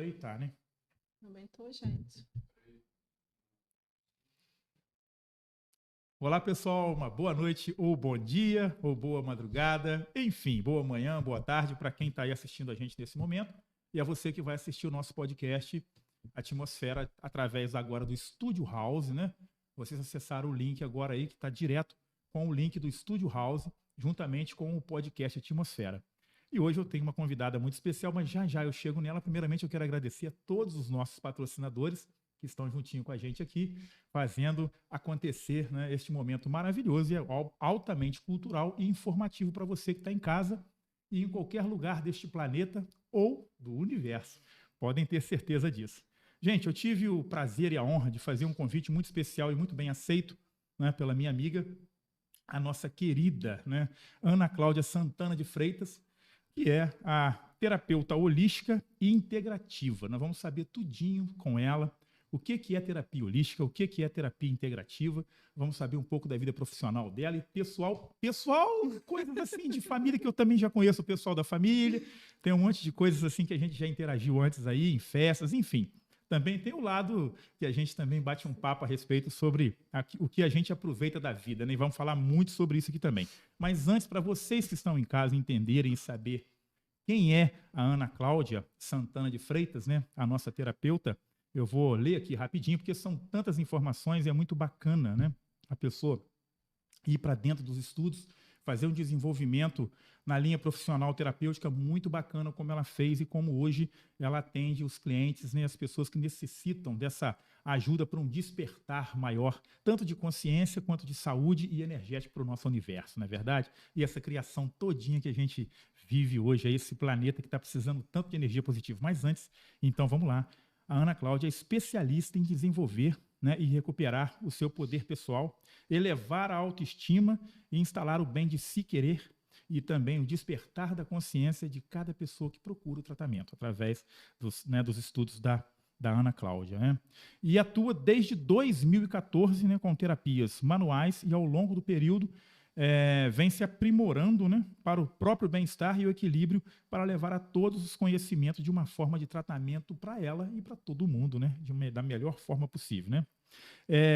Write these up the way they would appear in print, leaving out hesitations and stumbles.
Eita, né? Aumentou, gente. Olá, pessoal. Uma boa noite, ou bom dia, ou boa madrugada. Enfim, boa manhã, boa tarde para quem está aí assistindo a gente nesse momento. E a você que vai assistir o nosso podcast Atmosfera através agora do Studio House, né? Vocês acessaram o link agora aí, que está direto com o link do Studio House, juntamente com o podcast Atmosfera. E hoje eu tenho uma convidada muito especial, mas já eu chego nela. Primeiramente, eu quero agradecer a todos os nossos patrocinadores que estão juntinho com a gente aqui, fazendo acontecer, né, este momento maravilhoso e altamente cultural e informativo para você que está em casa e em qualquer lugar deste planeta ou do universo. Podem ter certeza disso. Gente, eu tive o prazer e a honra de fazer um convite muito especial e muito bem aceito, né, pela minha amiga, a nossa querida, né, Ana Cláudia Santana de Freitas, que é a terapeuta holística e integrativa. Nós vamos saber tudinho com ela o que é terapia holística, o que é terapia integrativa. Vamos saber um pouco da vida profissional dela e pessoal, coisas assim de família que eu também já conheço o pessoal da família. Tem um monte de coisas assim que a gente já interagiu antes aí, em festas, enfim. Também tem o lado que a gente também bate um papo a respeito sobre o que a gente aproveita da vida, né? E vamos falar muito sobre isso aqui também. Mas antes, para vocês que estão em casa entenderem e saber quem é a Ana Cláudia Santana de Freitas, né? A nossa terapeuta, eu vou ler aqui rapidinho, porque são tantas informações e é muito bacana, né? A pessoa ir para dentro dos estudos, fazer um desenvolvimento na linha profissional terapêutica muito bacana, como ela fez e como hoje ela atende os clientes, né, as pessoas que necessitam dessa ajuda para um despertar maior, tanto de consciência quanto de saúde e energético para o nosso universo, não é verdade? E essa criação todinha que a gente vive hoje, é esse planeta que está precisando tanto de energia positiva. Mas antes, então vamos lá. A Ana Cláudia é especialista em desenvolver, né, e recuperar o seu poder pessoal, elevar a autoestima e instalar o bem de se querer e também o despertar da consciência de cada pessoa que procura o tratamento, através dos estudos da Ana Cláudia, né? E atua desde 2014, né, com terapias manuais e ao longo do período vem se aprimorando, né, para o próprio bem-estar e o equilíbrio para levar a todos os conhecimentos de uma forma de tratamento para ela e para todo mundo, né, da melhor forma possível, né?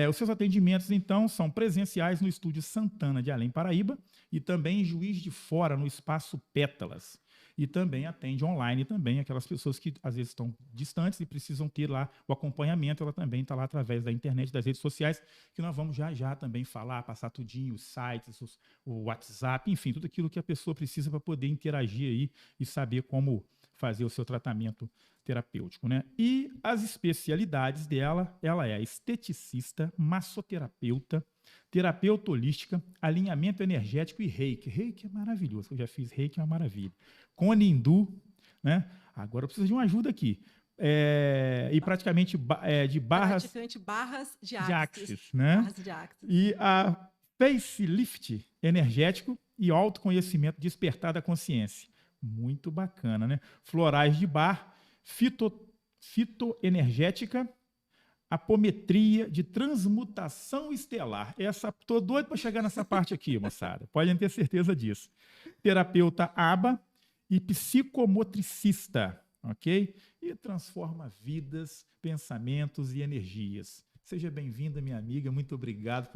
Os seus atendimentos, então, são presenciais no Estúdio Santana de Além Paraíba e também em Juiz de Fora, no Espaço Pétalas. E também atende online também aquelas pessoas que às vezes estão distantes e precisam ter lá o acompanhamento. Ela também está lá através da internet, das redes sociais, que nós vamos já também falar, passar tudinho, os sites, o WhatsApp, enfim, tudo aquilo que a pessoa precisa para poder interagir aí e saber como fazer o seu tratamento terapêutico, né? E as especialidades dela, ela é esteticista, massoterapeuta, terapeuta holística, alinhamento energético e reiki. Reiki é maravilhoso, eu já fiz reiki, é uma maravilha. Cone hindu, né? Agora eu preciso de uma ajuda aqui. E praticamente de barras... Praticamente barras de axis, né? Barras de axis. E a facelift energético e autoconhecimento despertar da consciência. Muito bacana, né? Florais de bar, fitoenergética, apometria de transmutação estelar. Estou doido para chegar nessa parte aqui, moçada. Podem ter certeza disso. Terapeuta ABA e psicomotricista, ok? E transforma vidas, pensamentos e energias. Seja bem-vinda, minha amiga. Muito obrigado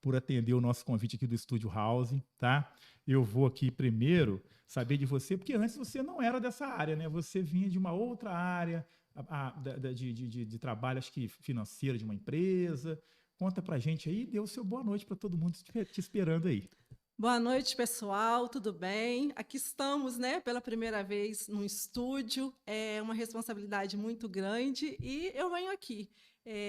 por atender o nosso convite aqui do Studio House, tá? Eu vou aqui primeiro saber de você, porque antes você não era dessa área, né? Você vinha de uma outra área de trabalho, acho que financeiro de uma empresa. Conta pra gente aí, dê o seu boa noite para todo mundo te esperando aí. Boa noite, pessoal, tudo bem? Aqui estamos, né, pela primeira vez num estúdio, é uma responsabilidade muito grande e eu venho aqui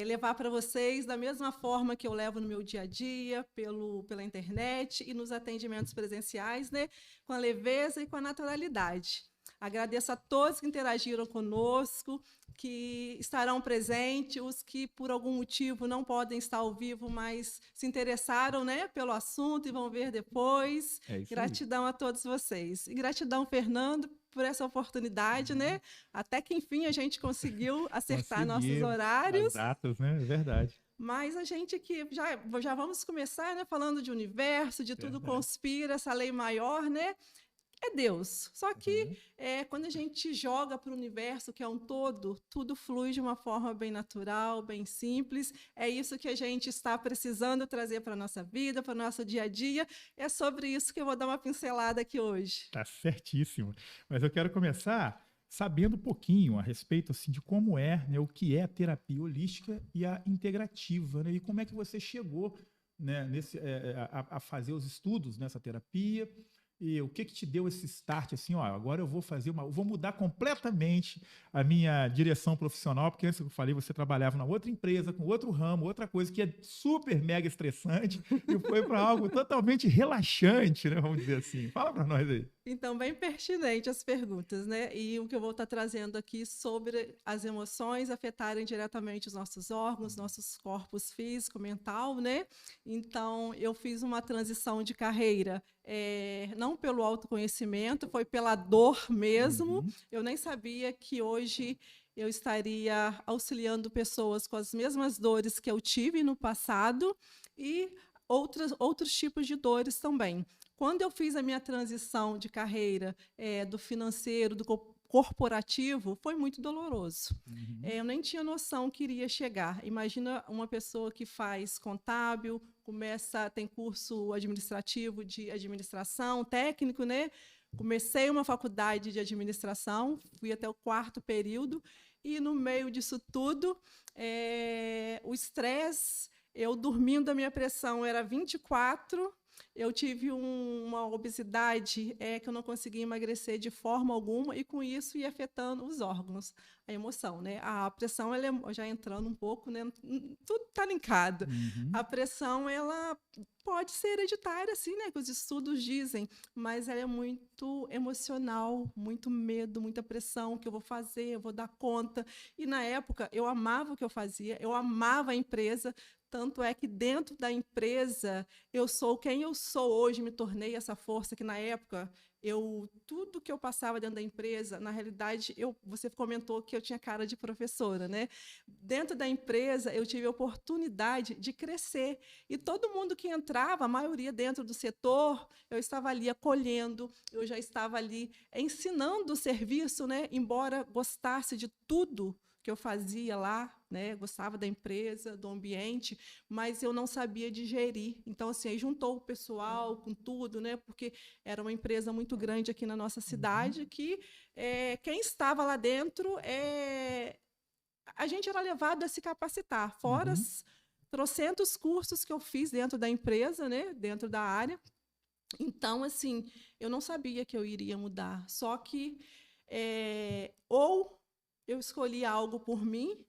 levar para vocês da mesma forma que eu levo no meu dia a dia, pela internet e nos atendimentos presenciais, né, com a leveza e com a naturalidade. Agradeço a todos que interagiram conosco, que estarão presentes, os que por algum motivo não podem estar ao vivo, mas se interessaram, né, pelo assunto e vão ver depois. Gratidão a todos vocês. E gratidão, Fernando, por essa oportunidade, né? Até que, enfim, a gente conseguiu acertar nossos horários. As datas, né? É verdade. Mas a gente aqui, já vamos começar, né, falando de universo, de tudo conspira, essa lei maior, né? é Deus. Só que quando a gente joga para o universo, que é um todo, tudo flui de uma forma bem natural, bem simples. É isso que a gente está precisando trazer para a nossa vida, para o nosso dia a dia. É sobre isso que eu vou dar uma pincelada aqui hoje. Tá certíssimo. Mas eu quero começar sabendo um pouquinho a respeito assim, de como é, né, o que é a terapia holística e a integrativa, né, e como é que você chegou, né, a fazer os estudos nessa terapia. E o que te deu esse start assim, ó, agora eu vou mudar completamente a minha direção profissional, porque antes que eu falei, você trabalhava na outra empresa, com outro ramo, outra coisa que é super mega estressante, e foi para algo totalmente relaxante, né, vamos dizer assim. Fala para nós aí. Então, bem pertinente as perguntas, né? E o que eu vou estar trazendo aqui sobre as emoções afetarem diretamente os nossos órgãos, nossos corpos físico, mental, né? Então, eu fiz uma transição de carreira, não pelo autoconhecimento, foi pela dor mesmo. Eu nem sabia que hoje eu estaria auxiliando pessoas com as mesmas dores que eu tive no passado e outros tipos de dores também. Quando eu fiz a minha transição de carreira do financeiro, do corporativo, foi muito doloroso. Eu nem tinha noção que iria chegar. Imagina uma pessoa que faz contábil, tem curso administrativo de administração, técnico, né? Comecei uma faculdade de administração, fui até o 4º período, e no meio disso tudo, o estresse, eu dormindo, a minha pressão era 24. Eu tive uma obesidade que eu não conseguia emagrecer de forma alguma, e com isso ia afetando os órgãos, a emoção, né? A pressão, ela já entrando um pouco, né? Tudo está linkado. A pressão, ela pode ser hereditária, assim, né? Que os estudos dizem, mas ela é muito emocional, muito medo, muita pressão, que eu vou fazer, eu vou dar conta. E na época, eu amava o que eu fazia, eu amava a empresa. Tanto é que dentro da empresa, eu sou quem eu sou hoje, me tornei essa força que na época, tudo que eu passava dentro da empresa, na realidade, você comentou que eu tinha cara de professora, né? Dentro da empresa, eu tive a oportunidade de crescer. E todo mundo que entrava, a maioria dentro do setor, eu estava ali acolhendo, eu já estava ali ensinando o serviço, né? Embora gostasse de tudo que eu fazia lá, né? Gostava da empresa, do ambiente, mas eu não sabia digerir. Então, assim, aí juntou o pessoal com tudo, né? Porque era uma empresa muito grande aqui na nossa cidade, que quem estava lá dentro, a gente era levado a se capacitar, fora trocentos cursos que eu fiz dentro da empresa, né? Dentro da área. Então, assim, eu não sabia que eu iria mudar. Só que ou eu escolhi algo por mim,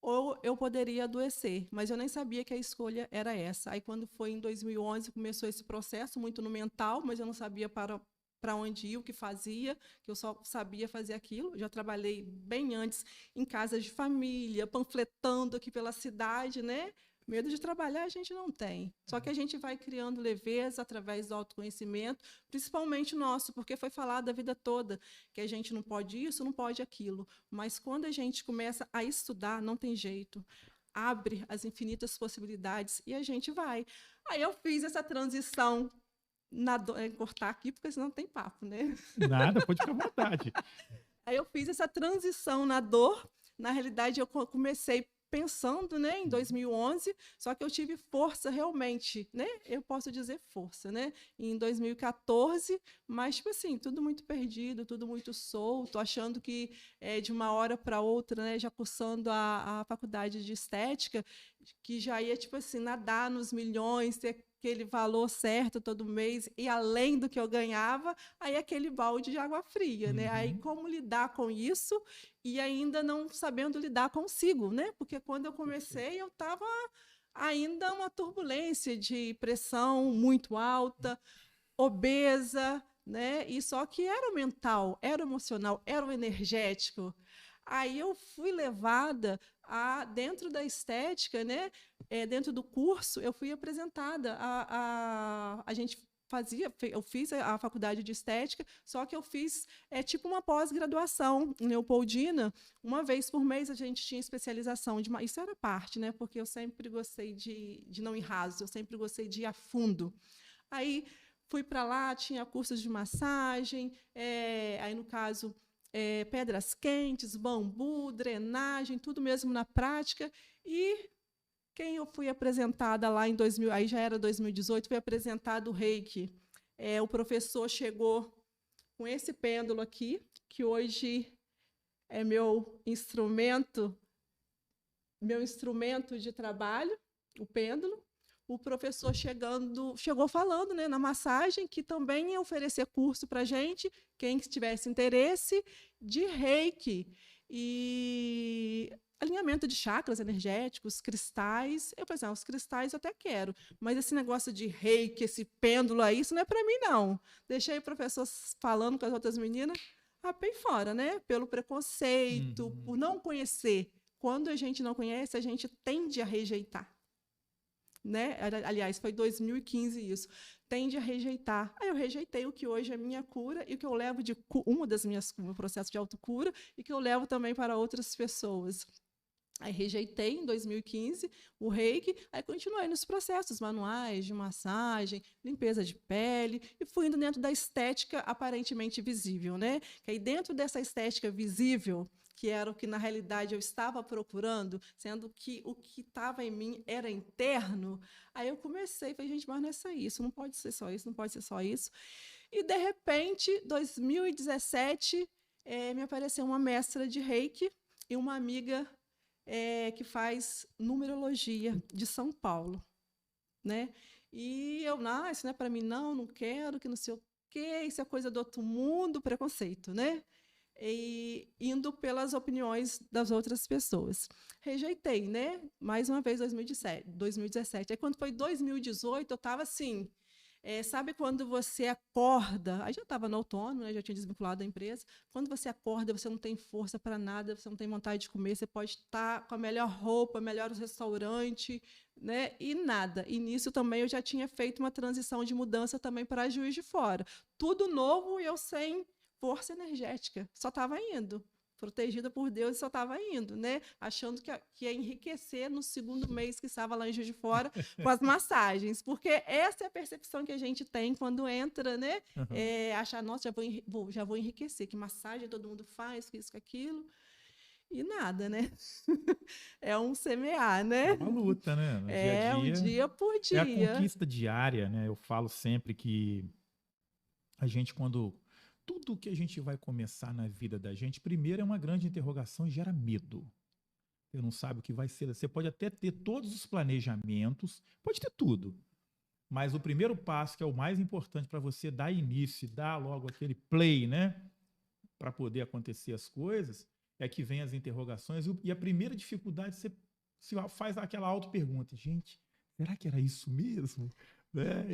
ou eu poderia adoecer, mas eu nem sabia que a escolha era essa. Aí, quando foi em 2011, começou esse processo, muito no mental, mas eu não sabia para onde ir, o que fazia, que eu só sabia fazer aquilo. Já trabalhei bem antes em casas de família, panfletando aqui pela cidade, né? Medo de trabalhar a gente não tem. Só que a gente vai criando leveza através do autoconhecimento, principalmente nosso, porque foi falado a vida toda que a gente não pode isso, não pode aquilo. Mas quando a gente começa a estudar, não tem jeito. Abre as infinitas possibilidades e a gente vai. Aí eu fiz essa transição cortar aqui, porque senão não tem papo, né? Nada, pode ficar à vontade. Aí eu fiz essa transição na dor. Na realidade, eu comecei pensando, né, em 2011, só que eu tive força realmente, né? Eu posso dizer força, né? Em 2014, mas tipo assim, tudo muito perdido, tudo muito solto, achando que de uma hora para outra, né, já cursando a faculdade de estética, que já ia tipo assim nadar nos milhões, ter aquele valor certo todo mês e além do que eu ganhava, aí aquele balde de água fria, né? Aí como lidar com isso e ainda não sabendo lidar consigo, né? Porque quando eu comecei, eu estava ainda uma turbulência de pressão muito alta, obesa, né? E só que era o mental, era o emocional, era o energético. Aí eu fui levada dentro da estética, né? Dentro do curso, eu fui apresentada. A gente eu fiz a faculdade de estética, só que eu fiz tipo uma pós-graduação em Leopoldina. Uma vez por mês a gente tinha especialização. Isso era parte, né? Porque eu sempre gostei de não ir raso, eu sempre gostei de ir a fundo. Aí fui para lá, tinha cursos de massagem, aí no caso, pedras quentes, bambu, drenagem, tudo mesmo na prática. E quem eu fui apresentada lá em 2000, aí já era 2018, foi apresentado o Reiki. O professor chegou com esse pêndulo aqui, que hoje é meu instrumento de trabalho, o pêndulo. O professor chegou falando, né, na massagem, que também ia oferecer curso para a gente, quem tivesse interesse, de Reiki e alinhamento de chakras energéticos, cristais. Eu pensei, os cristais eu até quero, mas esse negócio de Reiki, esse pêndulo aí, isso não é para mim, não. Deixei o professor falando com as outras meninas, rapei fora, né? Pelo preconceito, por não conhecer. Quando a gente não conhece, a gente tende a rejeitar. Né? Aliás, foi 2015 isso. Tende a rejeitar. Aí eu rejeitei o que hoje é minha cura e o que eu levo de meu processo de autocura e que eu levo também para outras pessoas. Aí rejeitei em 2015 o Reiki, aí continuei nos processos manuais de massagem, limpeza de pele, e fui indo dentro da estética aparentemente visível, né? Que aí dentro dessa estética visível, que era o que na realidade eu estava procurando, sendo que o que estava em mim era interno, aí eu comecei, falei, gente, mas não é só isso, não pode ser só isso, não pode ser só isso. E, de repente, 2017, me apareceu uma mestra de Reiki e uma amiga que faz numerologia de São Paulo, né? E eu, isso não é para mim, não quero, que não sei o quê, isso é coisa do outro mundo, preconceito, né? E indo pelas opiniões das outras pessoas. Rejeitei, né? Mais uma vez, 2017. Aí, quando foi 2018, eu estava assim... sabe quando você acorda, aí já estava no autônomo, né, já tinha desvinculado da empresa, quando você acorda, você não tem força para nada, você não tem vontade de comer, você pode estar com a melhor roupa, melhor restaurante, né, e nada. E nisso também eu já tinha feito uma transição de mudança também para Juiz de Fora. Tudo novo e eu sem força energética, só estava indo. Protegida por Deus, e só estava indo, né? Achando que ia enriquecer no segundo mês que estava lá em Juiz de Fora com as massagens, porque essa é a percepção que a gente tem quando entra, né? Achar, nossa, já vou enriquecer, que massagem todo mundo faz, que isso, que aquilo, e nada, né? É um semear, né? É uma luta, né? No dia a dia. Um dia por dia. É a conquista diária, né? Eu falo sempre que a gente, quando... Tudo que a gente vai começar na vida da gente, primeiro é uma grande interrogação e gera medo. Você não sabe o que vai ser. Você pode até ter todos os planejamentos, pode ter tudo. Mas o primeiro passo, que é o mais importante para você dar início, dar logo aquele play, né? Para poder acontecer as coisas, é que vem as interrogações. E a primeira dificuldade, você faz aquela auto-pergunta. Gente, será que era isso mesmo? Né?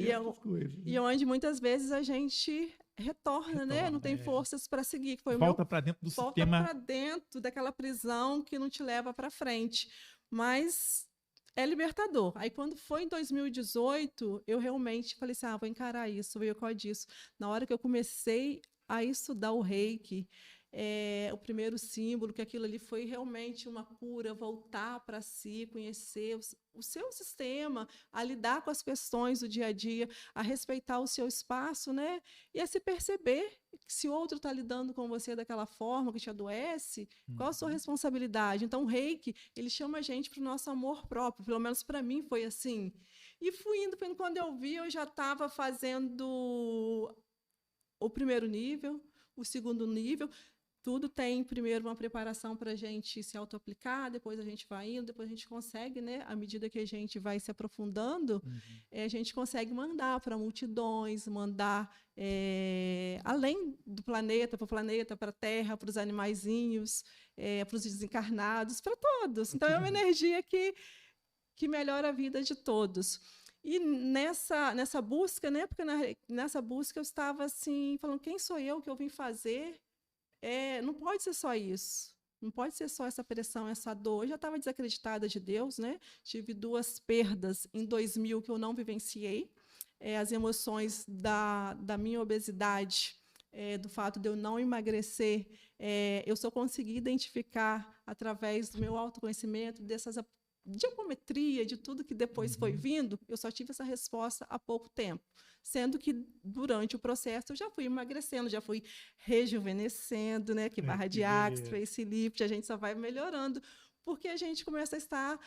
E onde muitas vezes a gente retorna, né? Não tem forças para seguir. Volta para dentro do sistema. Volta para dentro daquela prisão que não te leva para frente. Mas é libertador. Aí, quando foi em 2018, eu realmente falei assim, vou encarar isso, vou ver disso. Na hora que eu comecei a estudar o Reiki, o primeiro símbolo, que aquilo ali foi realmente uma cura, voltar para si, conhecer o seu sistema, a lidar com as questões do dia a dia, a respeitar o seu espaço, né? E a se perceber que se o outro está lidando com você daquela forma, que te adoece, qual a sua responsabilidade? Então, o Reiki, ele chama a gente para o nosso amor próprio, pelo menos para mim foi assim. E fui indo, quando eu vi, eu já estava fazendo o primeiro nível, o segundo nível. Tudo tem, primeiro, uma preparação para a gente se auto-aplicar, depois a gente vai indo, depois a gente consegue, né, à medida que a gente vai se aprofundando, a gente consegue mandar para multidões, mandar além do planeta, para a Terra, para os animaizinhos, para os desencarnados, para todos. Então, é uma energia que melhora a vida de todos. E nessa busca, né, porque nessa busca eu estava assim, falando, quem sou eu que eu vim fazer? Não pode ser só isso, não pode ser só essa pressão, essa dor. Eu já estava desacreditada de Deus, né? Tive 2 perdas em 2000 que eu não vivenciei. As emoções da minha obesidade, do fato de eu não emagrecer, eu só consegui identificar através do meu autoconhecimento, de apometria, de tudo que depois foi vindo, eu só tive essa resposta há pouco tempo. Sendo que durante o processo eu já fui emagrecendo, já fui rejuvenescendo, né? Que barra de Axe, facelift, a gente só vai melhorando. Porque a gente começa a estar,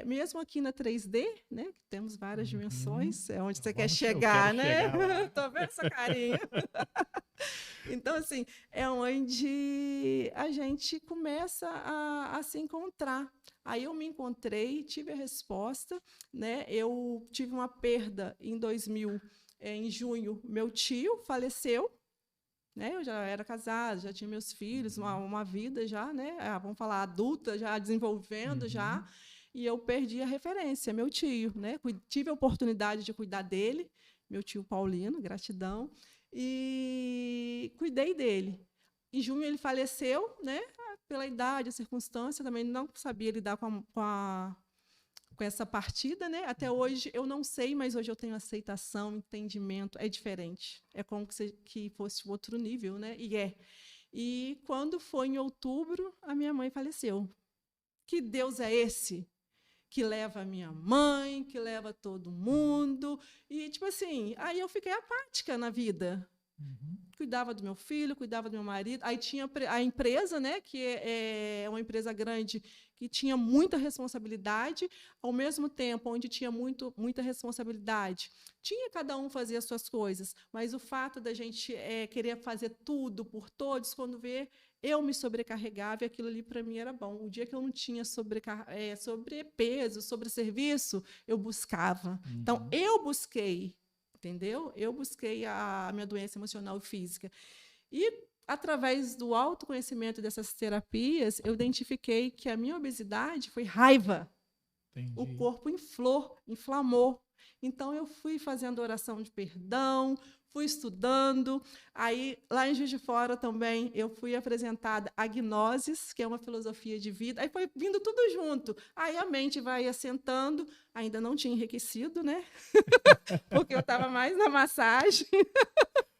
mesmo aqui na 3D, né? Que temos várias dimensões, é onde você quer chegar, né? Tô vendo essa carinha. Então, assim, é onde a gente começa a se encontrar. Aí eu me encontrei, tive a resposta, né? Eu tive uma perda em 2000, em junho, meu tio faleceu, né? Eu já era casada, já tinha meus filhos, uma vida já, né? Vamos falar adulta, já desenvolvendo já, e eu perdi a referência, meu tio, né? Tive a oportunidade de cuidar dele, meu tio Paulino, gratidão, e cuidei dele. Em junho ele faleceu, né? Pela idade, a circunstância, também não sabia lidar com essa partida, né? Até hoje eu não sei, mas hoje eu tenho aceitação, entendimento, é diferente. É como que fosse outro nível, né? E quando foi em outubro, a minha mãe faleceu. Que Deus é esse que leva a minha mãe, que leva todo mundo? E, tipo assim, aí eu fiquei apática na vida. Cuidava do meu filho, cuidava do meu marido. Aí tinha a empresa, né, que é uma empresa grande, que tinha muita responsabilidade, ao mesmo tempo onde tinha muita responsabilidade. Tinha cada um fazer as suas coisas, mas o fato da gente querer fazer tudo por todos, quando vê, eu me sobrecarregava e aquilo ali para mim era bom. O dia que eu não tinha sobrepeso, sobresserviço, eu buscava. Então, eu busquei, entendeu? Eu busquei a minha doença emocional e física. E, através do autoconhecimento dessas terapias, eu identifiquei que a minha obesidade foi raiva. Entendi. O corpo inflamou. Então, eu fui fazendo oração de perdão, fui estudando. Aí, lá em Juiz de Fora também, eu fui apresentada a Gnosis, que é uma filosofia de vida. Aí foi vindo tudo junto. Aí a mente vai assentando. Ainda não tinha enriquecido, né? Porque eu estava mais na massagem.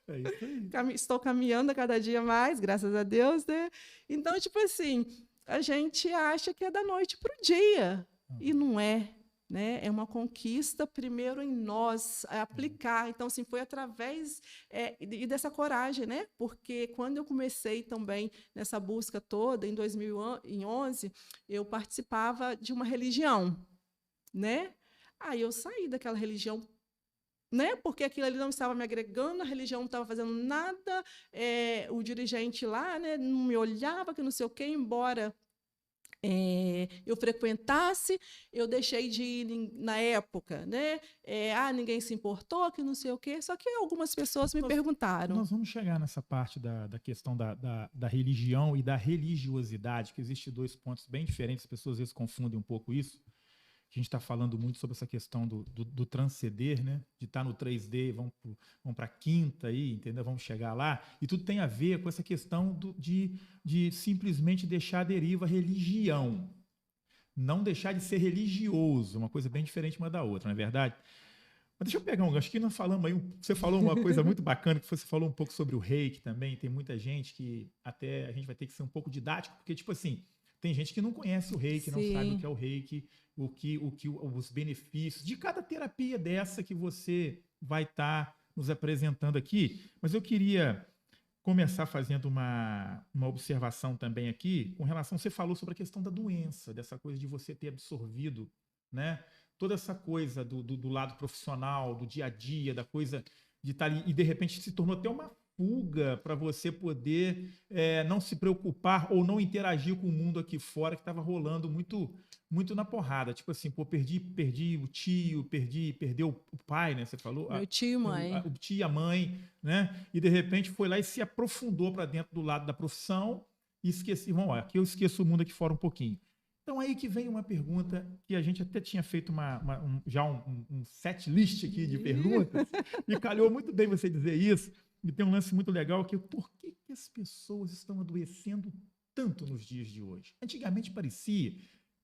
É isso aí. Estou caminhando a cada dia mais, graças a Deus, né? Então, tipo assim, a gente acha que é da noite para o dia. E não é. Né? É uma conquista primeiro em nós, aplicar. Então, assim, foi através dessa coragem, né? Porque quando eu comecei também nessa busca toda, em 2011, eu participava de uma religião, né? Aí eu saí daquela religião, né? Porque aquilo ali não estava me agregando, a religião não estava fazendo nada, o dirigente lá, né, não me olhava, que não sei o quê, embora eu frequentasse, eu deixei de ir na época, né? Ninguém se importou, que não sei o quê. Só que algumas pessoas me perguntaram. Nós vamos chegar nessa parte da questão da religião e da religiosidade, que existem dois pontos bem diferentes, as pessoas às vezes confundem um pouco isso. A gente está falando muito sobre essa questão do transcender, né? De estar no 3D, vamos para a quinta aí, entendeu? Vamos chegar lá. E tudo tem a ver com essa questão de simplesmente deixar a deriva religião. Não deixar de ser religioso, uma coisa bem diferente uma da outra, não é verdade? Mas deixa eu pegar um gancho que nós falamos aí, você falou uma coisa muito bacana, que você falou um pouco sobre o reiki também. Tem muita gente que até a gente vai ter que ser um pouco didático, porque, tipo assim, tem gente que não conhece o reiki, não sabe o que é o reiki, os benefícios de cada terapia dessa que você vai estar nos apresentando aqui. Mas eu queria começar fazendo uma observação também aqui com relação, você falou sobre a questão da doença, dessa coisa de você ter absorvido, né, toda essa coisa do lado profissional, do dia a dia, da coisa de estar ali, e de repente se tornou até uma fuga para você poder não se preocupar ou não interagir com o mundo aqui fora, que estava rolando muito na porrada. Tipo assim, pô, perdi o tio, perdeu o pai, né? Você falou? Meu tio e mãe. O tio e a mãe, né? E de repente foi lá e se aprofundou para dentro do lado da profissão e esqueci. Vamos lá, aqui eu esqueço o mundo aqui fora um pouquinho. Então, aí que vem uma pergunta que a gente até tinha feito já um set list aqui de perguntas, e calhou muito bem você dizer isso. E tem um lance muito legal que por que as pessoas estão adoecendo tanto nos dias de hoje? Antigamente parecia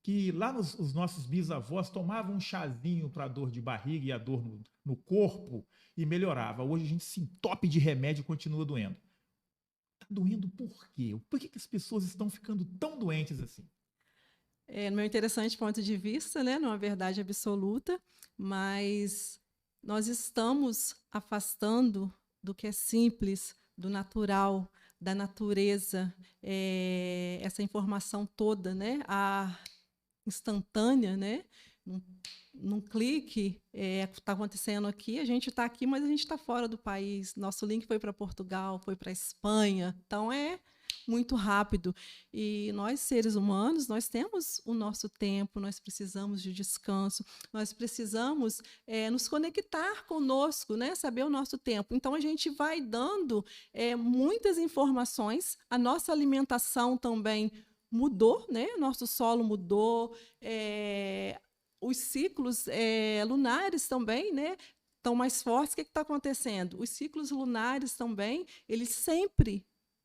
que lá os nossos bisavós tomavam um chazinho para a dor de barriga e a dor no corpo e melhorava. Hoje a gente se entope de remédio e continua doendo. Está doendo por quê? Por que as pessoas estão ficando tão doentes assim? no meu interessante ponto de vista, né, não é uma verdade absoluta, mas nós estamos afastando do que é simples, do natural, da natureza, essa informação toda, né, a instantânea, né, num clique, está acontecendo aqui, a gente está aqui, mas a gente está fora do país. Nosso link foi para Portugal, foi para Espanha, então é muito rápido. E nós, seres humanos, nós temos o nosso tempo, nós precisamos de descanso, nós precisamos nos conectar conosco, né? Saber o nosso tempo. Então, a gente vai dando muitas informações, a nossa alimentação também mudou, né? Nosso solo mudou, os ciclos lunares também, né? Estão mais fortes. O que está acontecendo? Os ciclos lunares também, eles sempre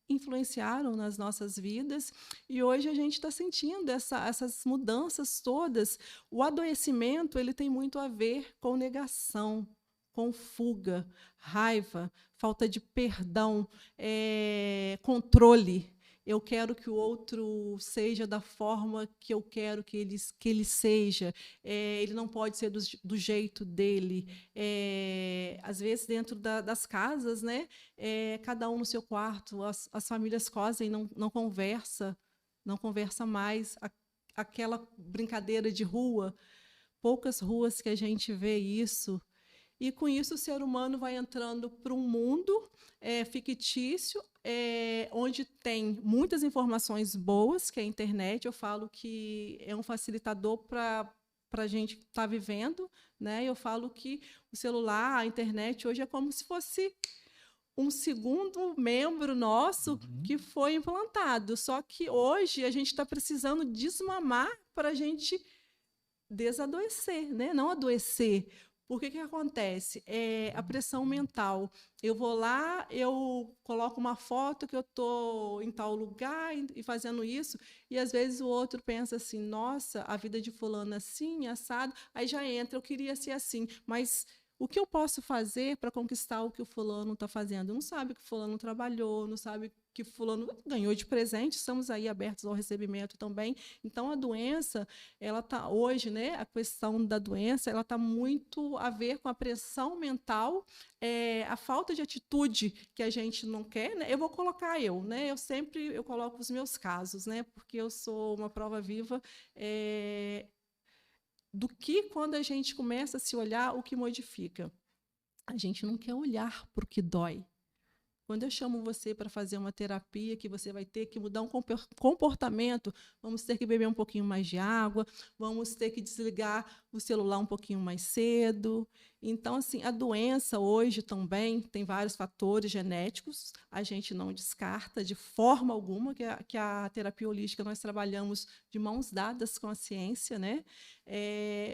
influenciaram nas nossas vidas, e hoje a gente está sentindo essas mudanças todas. O adoecimento, ele tem muito a ver com negação, com fuga, raiva, falta de perdão, controle. Eu quero que o outro seja da forma que eu quero que ele seja. Ele não pode ser do jeito dele. Às vezes, dentro das casas, né? Cada um no seu quarto, as famílias cosem, não conversa mais. Aquela brincadeira de rua, poucas ruas que a gente vê isso. E, com isso, o ser humano vai entrando para um mundo fictício, onde tem muitas informações boas, que é a internet. Eu falo que é um facilitador para a gente estar vivendo, né? Eu falo que o celular, a internet, hoje é como se fosse um segundo membro nosso que foi implantado. Só que hoje a gente está precisando desmamar para a gente desadoecer, né? Não adoecer. Porque que acontece? A pressão mental. Eu vou lá, eu coloco uma foto que eu estou em tal lugar e fazendo isso, e às vezes o outro pensa assim, nossa, a vida de fulano assim, assado, aí já entra, eu queria ser assim, mas o que eu posso fazer para conquistar o que o fulano está fazendo? Não sabe que o fulano trabalhou, não sabe que fulano ganhou de presente, estamos aí abertos ao recebimento também. Então, a doença, ela está hoje, né, a questão da doença, ela está muito a ver com a pressão mental, a falta de atitude que a gente não quer, né? Eu vou colocar né? Eu coloco os meus casos, né? Porque eu sou uma prova viva do que, quando a gente começa a se olhar, o que modifica. A gente não quer olhar para o que dói. Quando eu chamo você para fazer uma terapia, que você vai ter que mudar um comportamento, vamos ter que beber um pouquinho mais de água, vamos ter que desligar o celular um pouquinho mais cedo. Então, assim, a doença hoje também tem vários fatores genéticos, a gente não descarta de forma alguma, que a terapia holística nós trabalhamos de mãos dadas com a ciência, né?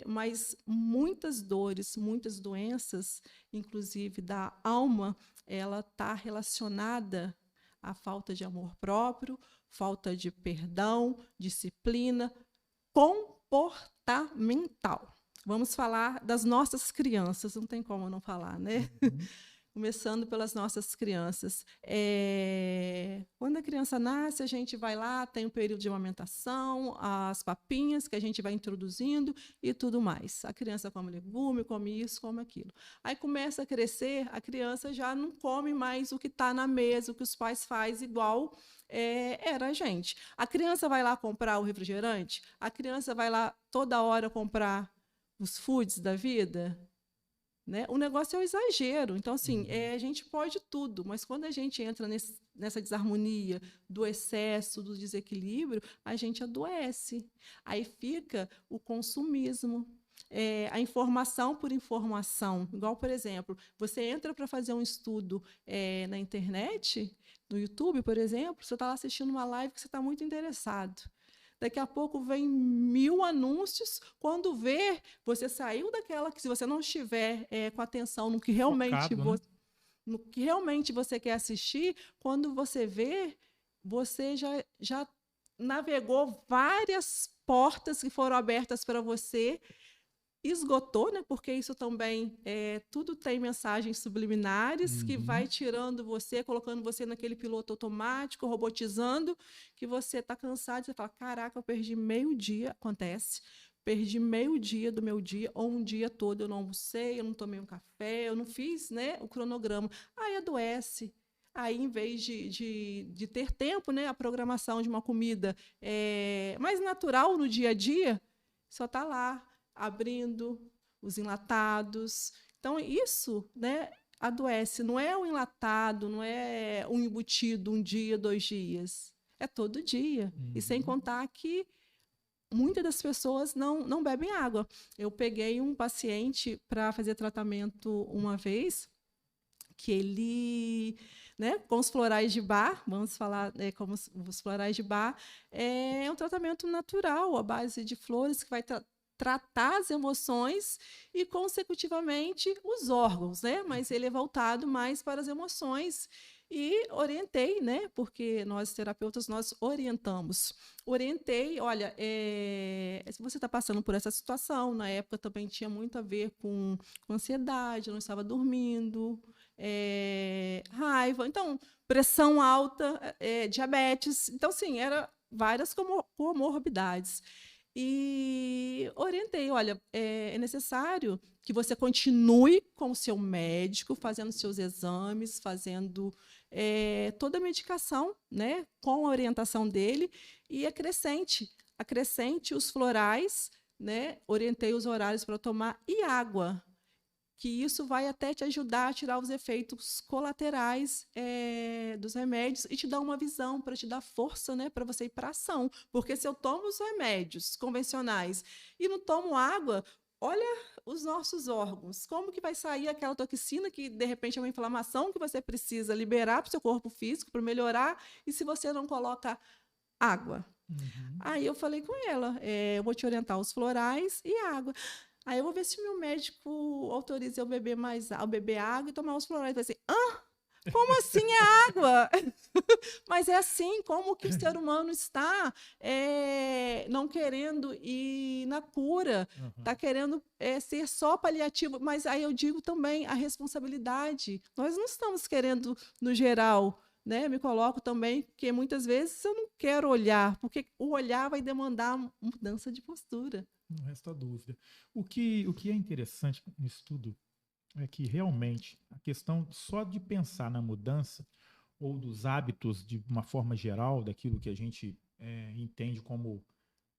Mas muitas dores, muitas doenças, inclusive da alma, ela está relacionada à falta de amor próprio, falta de perdão, disciplina, comportamental. Vamos falar das nossas crianças, não tem como não falar, né? Começando pelas nossas crianças. Quando a criança nasce, a gente vai lá, tem um período de amamentação, as papinhas que a gente vai introduzindo e tudo mais. A criança come legume, come isso, come aquilo. Aí começa a crescer, a criança já não come mais o que está na mesa, o que os pais fazem igual era a gente. A criança vai lá comprar o refrigerante, a criança vai lá toda hora comprar os foods da vida, né? O negócio é o exagero. Então, assim, a gente pode tudo, mas quando a gente entra nessa desarmonia do excesso, do desequilíbrio, a gente adoece. Aí fica o consumismo, a informação por informação. Igual, por exemplo, você entra para fazer um estudo na internet, no YouTube, por exemplo, você está lá assistindo uma live que você está muito interessado. Daqui a pouco vem 1000 anúncios. Quando vê, você saiu daquela que, se você não estiver com atenção no que realmente focado, no que realmente você quer assistir, quando você vê, você já navegou várias portas que foram abertas para você esgotou, né? Porque isso também tudo tem mensagens subliminares que vai tirando você, colocando você naquele piloto automático, robotizando, que você está cansado, você fala, caraca, eu perdi meio dia, acontece, perdi meio dia do meu dia, ou um dia todo eu não almocei, eu não tomei um café, eu não fiz, né, o cronograma. Aí adoece. Aí, em vez de ter tempo, né, a programação de uma comida mais natural no dia a dia, só está lá, abrindo os enlatados. Então, isso, né, adoece. Não é um enlatado, não é um embutido um dia, 2 dias. É todo dia. E sem contar que muitas das pessoas não bebem água. Eu peguei um paciente para fazer tratamento uma vez, que ele, né, com os florais de Bach, vamos falar como os florais de Bach, é um tratamento natural, à base de flores, que vai tratar as emoções e, consecutivamente, os órgãos, né? Mas ele é voltado mais para as emoções. E orientei, né? Porque nós, terapeutas, nós orientamos. Orientei, olha, se você está passando por essa situação, na época também tinha muito a ver com ansiedade, não estava dormindo, raiva, então, pressão alta, diabetes. Então, sim, eram várias comorbidades. E orientei, olha, é necessário que você continue com o seu médico, fazendo seus exames, fazendo toda a medicação, né, com a orientação dele, e acrescente os florais, né, orientei os horários para tomar, e água, que isso vai até te ajudar a tirar os efeitos colaterais dos remédios e te dar uma visão, para te dar força, né, para você ir para a ação. Porque se eu tomo os remédios convencionais e não tomo água, olha os nossos órgãos, como que vai sair aquela toxina que, de repente, é uma inflamação que você precisa liberar para o seu corpo físico, para melhorar, e se você não coloca água? Aí eu falei com ela, eu vou te orientar os florais e água. Aí eu vou ver se o meu médico autoriza eu beber água e tomar os florais. Eu falei assim, como assim é água? Mas é assim, como que o ser humano está não querendo ir na cura, está querendo ser só paliativo. Mas aí eu digo também a responsabilidade. Nós não estamos querendo, no geral, né? Me coloco também, porque muitas vezes eu não quero olhar, porque o olhar vai demandar mudança de postura. Não resta dúvida. O que é interessante no estudo é que realmente a questão só de pensar na mudança ou dos hábitos de uma forma geral, daquilo que a gente entende como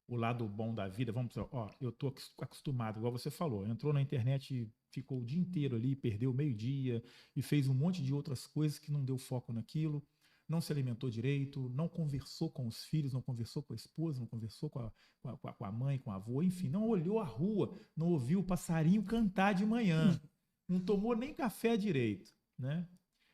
o lado bom da vida, vamos dizer, eu estou acostumado, igual você falou, entrou na internet e ficou o dia inteiro ali, perdeu meio-dia e fez um monte de outras coisas que não deu foco naquilo, não se alimentou direito, não conversou com os filhos, não conversou com a esposa, não conversou com a mãe, com a avó, enfim, não olhou a rua, não ouviu o passarinho cantar de manhã, não tomou nem café direito, né?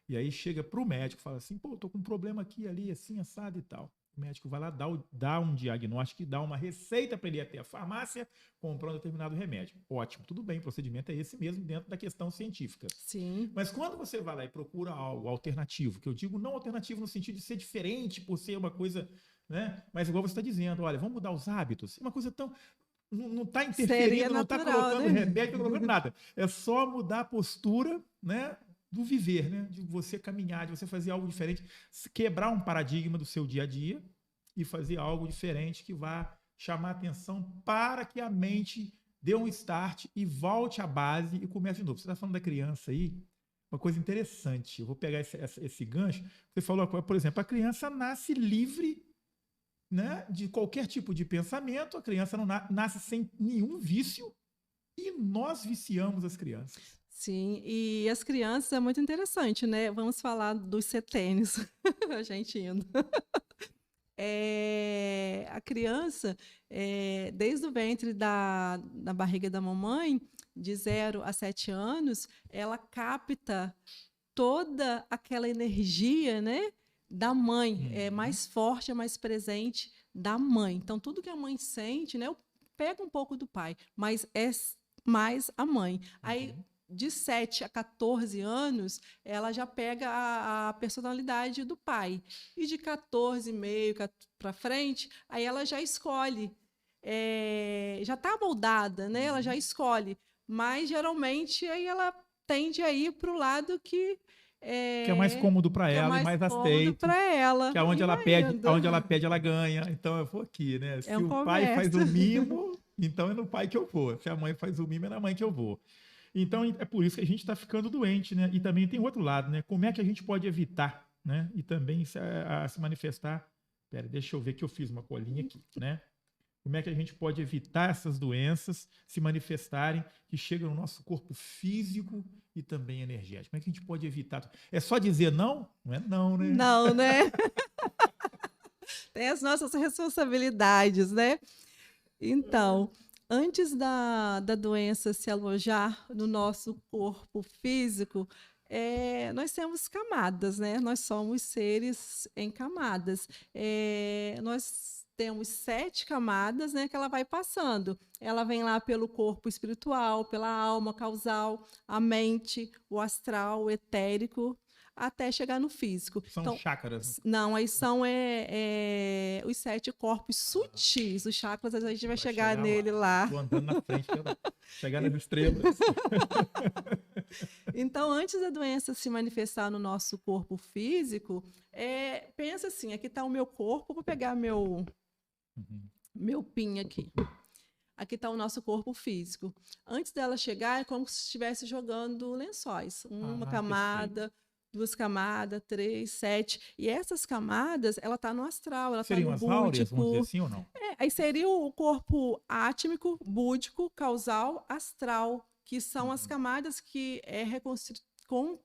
E aí chega para o médico e fala assim, pô, tô com um problema aqui, ali, assim, assado e tal. O médico vai lá, dá um diagnóstico e dá uma receita para ele ir até a farmácia comprar um determinado remédio. Ótimo, tudo bem, o procedimento é esse mesmo dentro da questão científica. Sim. Mas quando você vai lá e procura algo alternativo, que eu digo não alternativo no sentido de ser diferente por ser uma coisa, né? Mas igual você está dizendo, olha, vamos mudar os hábitos. É uma coisa tão... Não está interferindo, não está colocando remédio, não está colocando nada. É só mudar a postura, né? Do viver, né? De você caminhar, de você fazer algo diferente, quebrar um paradigma do seu dia a dia e fazer algo diferente que vá chamar atenção para que a mente dê um start e volte à base e comece de novo. Você está falando da criança aí, uma coisa interessante. Eu vou pegar esse gancho. Você falou, por exemplo, a criança nasce livre, né, de qualquer tipo de pensamento, a criança não nasce sem nenhum vício e nós viciamos as crianças. Sim, e as crianças é muito interessante, né? Vamos falar dos CTNs, a gente indo. A criança, desde o ventre da barriga da mamãe, de 0 a 7 anos, ela capta toda aquela energia, né, da mãe, é mais forte, é mais presente da mãe. Então, tudo que a mãe sente, né, pega um pouco do pai, mas é mais a mãe. Aí, de 7 a 14 anos, ela já pega a personalidade do pai. E de 14,5 para frente, aí ela já escolhe. já está moldada, né? Ela já escolhe, mas geralmente aí ela tende a ir para o lado que é mais cômodo para ela e mais aceito. para ela. Que aonde ela pede, ela ganha. Então eu vou aqui, né? Se o pai faz o mimo, então é no pai que eu vou. Se a mãe faz o mimo, é na mãe que eu vou. Então é por isso que a gente está ficando doente, né? E também tem outro lado, né? Como é que a gente pode evitar, né? E também se manifestar. Pera, deixa eu ver que eu fiz uma colinha aqui, né? Como é que a gente pode evitar essas doenças se manifestarem, que chegam no nosso corpo físico e também energético? Como é que a gente pode evitar? É só dizer não? Não é não, né? Não, né? Tem as nossas responsabilidades, né? Então, antes da doença se alojar no nosso corpo físico, nós temos camadas, né? Nós somos seres em camadas. Nós temos 7 camadas, né, que ela vai passando. Ela vem lá pelo corpo espiritual, pela alma causal, a mente, o astral, o etérico, até chegar no físico. São chakras? Não, aí são os 7 corpos sutis. Os chakras, a gente vai chegar nele lá. Estou andando na frente, chegar nas estrelas. Então, antes da doença se manifestar no nosso corpo físico, pensa assim, aqui está o meu corpo, vou pegar meu pin aqui. Aqui está o nosso corpo físico. Antes dela chegar, é como se estivesse jogando lençóis. Uma camada, 2 camadas, 3, 7. E essas camadas, ela está no astral, ela está no búdico. Seriam as áureas, vamos dizer assim ou não? Aí seria o corpo átmico, búdico, causal, astral, que são as camadas que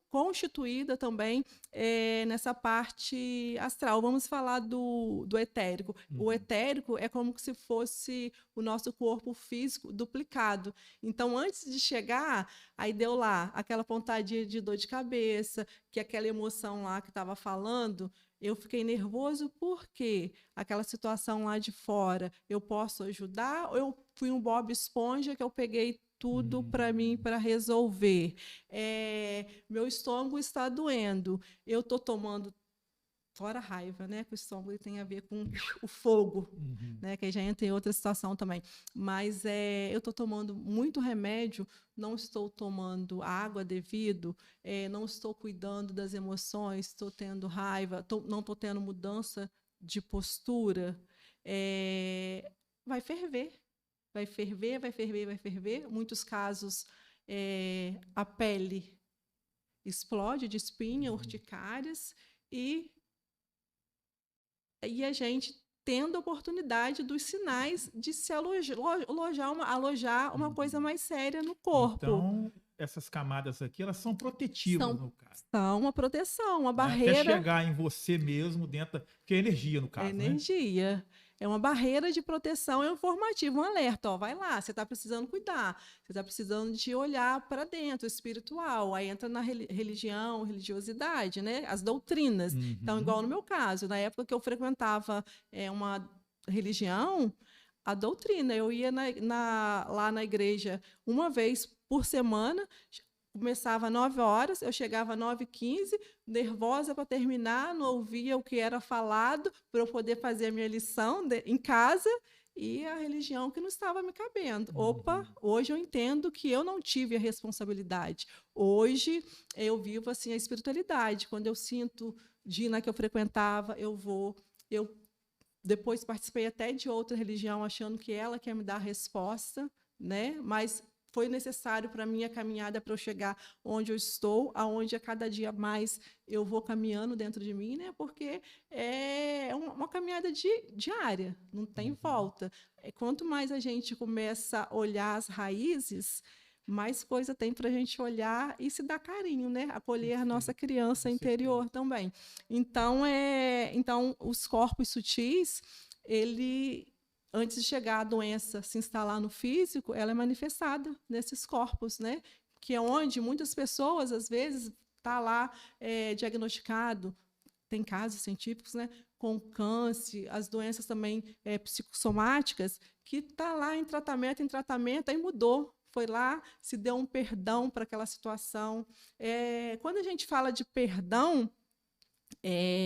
constituída também nessa parte astral. Vamos falar do etérico. O etérico é como se fosse o nosso corpo físico duplicado. Então, antes de chegar, aí deu lá aquela pontadinha de dor de cabeça, que aquela emoção lá que estava falando, eu fiquei nervoso porque aquela situação lá de fora, eu posso ajudar? Ou eu fui um Bob Esponja que eu peguei tudo para mim, para resolver? Meu estômago está doendo, eu estou tomando, fora a raiva, né? Que o estômago tem a ver com o fogo, né? Que aí já entra em outra situação também. Mas eu estou tomando muito remédio, não estou tomando água devido, não estou cuidando das emoções, estou tendo raiva, não estou tendo mudança de postura, vai ferver. Vai ferver, vai ferver, vai ferver. Em muitos casos, a pele explode de espinha, urticárias, e a gente tendo a oportunidade dos sinais de se alojar uma coisa mais séria no corpo. Então, essas camadas aqui, elas são protetivas, no caso. São uma proteção, uma barreira. Até chegar em você mesmo, dentro que é energia, no caso. Energia. Né? É uma barreira de proteção, é um informativo, um alerta. Ó, vai lá, você está precisando cuidar, você está precisando de olhar para dentro, espiritual. Aí entra na religião, religiosidade, né? As doutrinas. Então, igual no meu caso, na época que eu frequentava uma religião, a doutrina, eu ia lá na igreja uma vez por semana. Começava às 9 horas, eu chegava às 9h15, nervosa para terminar, não ouvia o que era falado para eu poder fazer a minha lição em casa, e a religião que não estava me cabendo. Opa, hoje eu entendo que eu não tive a responsabilidade. Hoje eu vivo assim a espiritualidade. Quando eu sinto, Dina, que eu frequentava, eu vou. Eu depois participei até de outra religião, achando que ela quer me dar a resposta, né? Mas foi necessário para a minha caminhada para eu chegar onde eu estou, aonde a cada dia mais eu vou caminhando dentro de mim, né? Porque é uma caminhada diária, não tem volta. Quanto mais a gente começa a olhar as raízes, mais coisa tem para a gente olhar e se dar carinho, né? Acolher a nossa criança interior também. Então, os corpos sutis, antes de chegar a doença se instalar no físico, ela é manifestada nesses corpos, né? Que é onde muitas pessoas, às vezes, está lá diagnosticado, tem casos científicos, né? Com câncer, as doenças também psicossomáticas, que está lá em tratamento, aí mudou. Foi lá, se deu um perdão para aquela situação. Quando a gente fala de perdão,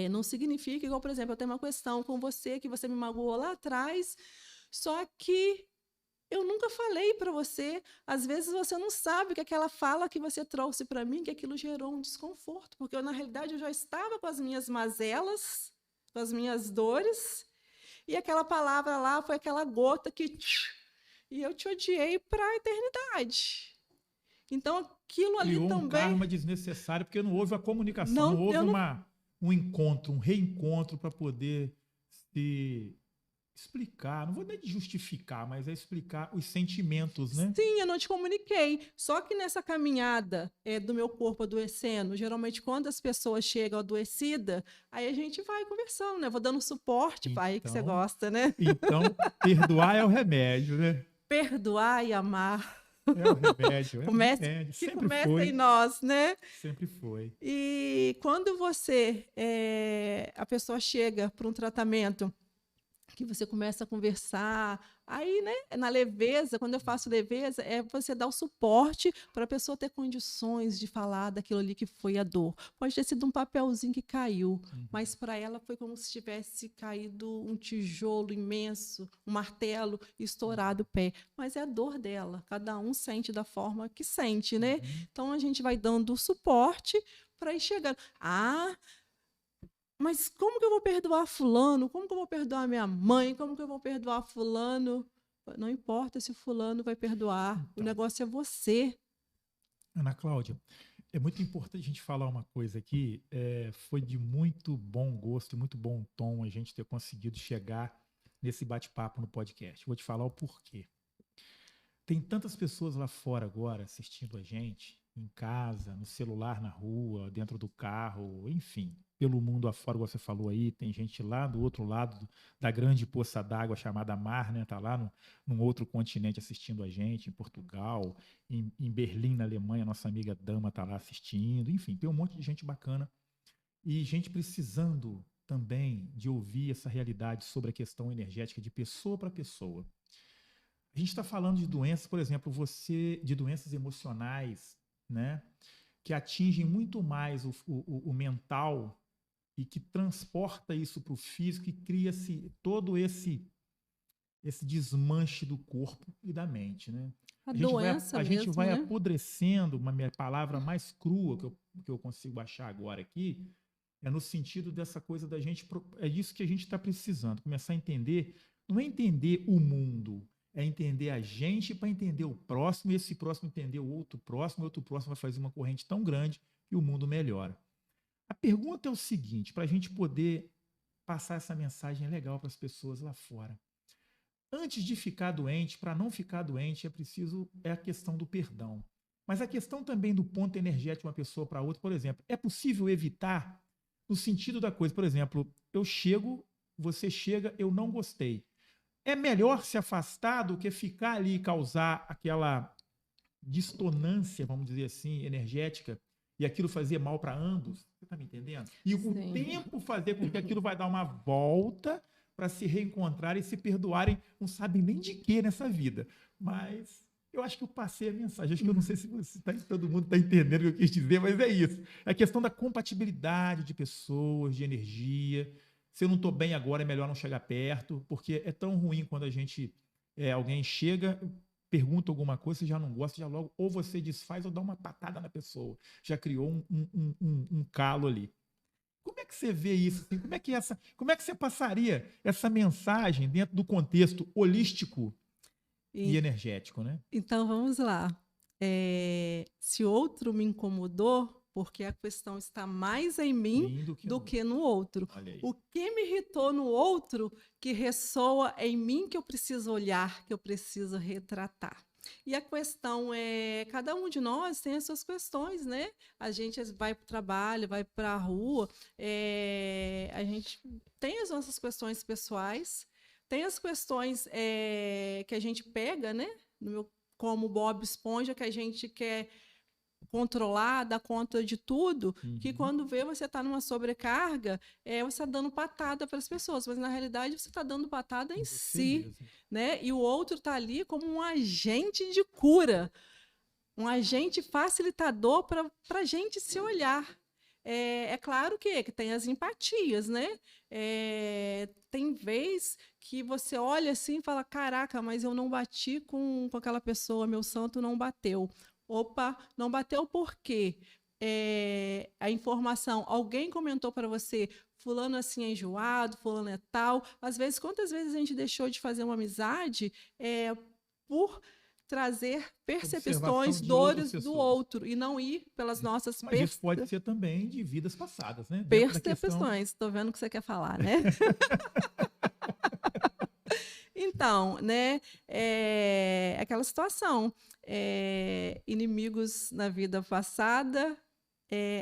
não significa igual, por exemplo, eu tenho uma questão com você, que você me magoou lá atrás, Só que eu nunca falei para você. Às vezes você não sabe que aquela fala que você trouxe para mim, que aquilo gerou um desconforto, porque eu, na realidade, eu já estava com as minhas mazelas, com as minhas dores, e aquela palavra lá foi aquela gota que e eu te odiei para a eternidade. Então, aquilo ali Criou um também karma desnecessário, porque não houve a comunicação, não, não houve eu não. um encontro, um reencontro para poder se explicar. Não vou nem justificar, mas é explicar os sentimentos, né? Sim, eu não te comuniquei. Só que nessa caminhada do meu corpo adoecendo, geralmente quando as pessoas chegam adoecida, aí a gente vai conversando, né? Vou dando suporte, pai, que você Então, gosta, né? então, perdoar é o remédio, né? Perdoar e amar. É o remédio, é o Comece, remédio. que Sempre começa em foi, nós, né? sempre foi. E quando a pessoa chega para um tratamento que você começa a conversar, aí, né, na leveza, quando eu faço leveza, é você dar o suporte para a pessoa ter condições de falar daquilo ali que foi a dor. Pode ter sido um papelzinho que caiu, mas para ela foi como se tivesse caído um tijolo imenso, um martelo, estourado o pé. Mas é a dor dela, cada um sente da forma que sente, né? Então a gente vai dando o suporte para ir chegando. Mas como que eu vou perdoar fulano? Como que eu vou perdoar minha mãe? Como que eu vou perdoar fulano? Não importa se fulano vai perdoar. Então, O negócio é você. Ana Cláudia, é muito importante a gente falar uma coisa aqui. Foi de muito bom gosto, muito bom tom a gente ter conseguido chegar nesse bate-papo no podcast. Vou te falar o porquê. Tem tantas pessoas lá fora agora assistindo a gente, em casa, no celular, na rua, dentro do carro, enfim, pelo mundo afora, você falou aí, tem gente lá do outro lado da grande poça d'água chamada mar, né? Tá lá num outro continente assistindo a gente, em Portugal, em Berlim, na Alemanha, nossa amiga Dama tá lá assistindo, enfim, tem um monte de gente bacana e gente precisando também de ouvir essa realidade sobre a questão energética de pessoa para pessoa. A gente está falando de doenças, por exemplo, de doenças emocionais, né, que atingem muito mais o mental e que transporta isso para o físico e cria-se todo esse desmanche do corpo e da mente, né? A gente mesmo, vai né? apodrecendo, uma minha palavra mais crua que eu consigo achar agora aqui, é no sentido dessa coisa da gente, é isso que a gente está precisando, começar a entender, não é entender o mundo, é entender a gente para entender o próximo, e esse próximo entender o outro próximo, e outro próximo vai fazer uma corrente tão grande que o mundo melhora. A pergunta é o seguinte, para a gente poder passar essa mensagem legal para as pessoas lá fora. Antes de ficar doente, para não ficar doente, é a questão do perdão. Mas a questão também do ponto energético de uma pessoa para outra, por exemplo, é possível evitar no sentido da coisa, por exemplo, eu chego, você chega, eu não gostei. É melhor se afastar do que ficar ali e causar aquela dissonância, vamos dizer assim, energética, e aquilo fazer mal para ambos. Você está me entendendo? E o tempo fazer com que aquilo vai dar uma volta para se reencontrarem e se perdoarem, não sabem nem de que nessa vida. Mas eu acho que eu passei a mensagem. Acho que eu não sei se todo mundo está entendendo o que eu quis dizer, mas é isso. É a questão da compatibilidade de pessoas, de energia. Se eu não estou bem agora, é melhor não chegar perto, porque é tão ruim quando alguém chega, pergunta alguma coisa, você já não gosta, já logo, ou você desfaz ou dá uma patada na pessoa. Já criou um calo ali. Como é que você vê isso? Assim? Como é que você passaria essa mensagem dentro do contexto holístico e energético, né? Então, vamos lá. Se outro me incomodou, porque a questão está mais em mim do que no outro. O que me irritou no outro que ressoa em mim que eu preciso olhar, que eu preciso retratar. E a questão cada um de nós tem as suas questões, né? A gente vai para o trabalho, vai para a rua, a gente tem as nossas questões pessoais, tem as questões que a gente pega, né? Como Bob Esponja, que a gente quer controlar, dar conta de tudo, que quando vê você está numa sobrecarga, você está dando patada para as pessoas, mas na realidade você está dando patada em si, né? E o outro está ali como um agente de cura, um agente facilitador para a gente se olhar. É claro que tem as empatias, né? Tem vez que você olha assim e fala, caraca, mas eu não bati com aquela pessoa, meu santo não bateu. Opa, não bateu por quê? A informação, alguém comentou para você, fulano assim é enjoado, fulano é tal. Às vezes, quantas vezes a gente deixou de fazer uma amizade por trazer Observação percepções, de outras dores do pessoas. outro e não ir pelas nossas Mas isso pode ser também de vidas passadas, né? Dentro da questão. percepções. Estou vendo o que você quer falar, né? Então, né? Aquela situação. Inimigos na vida passada,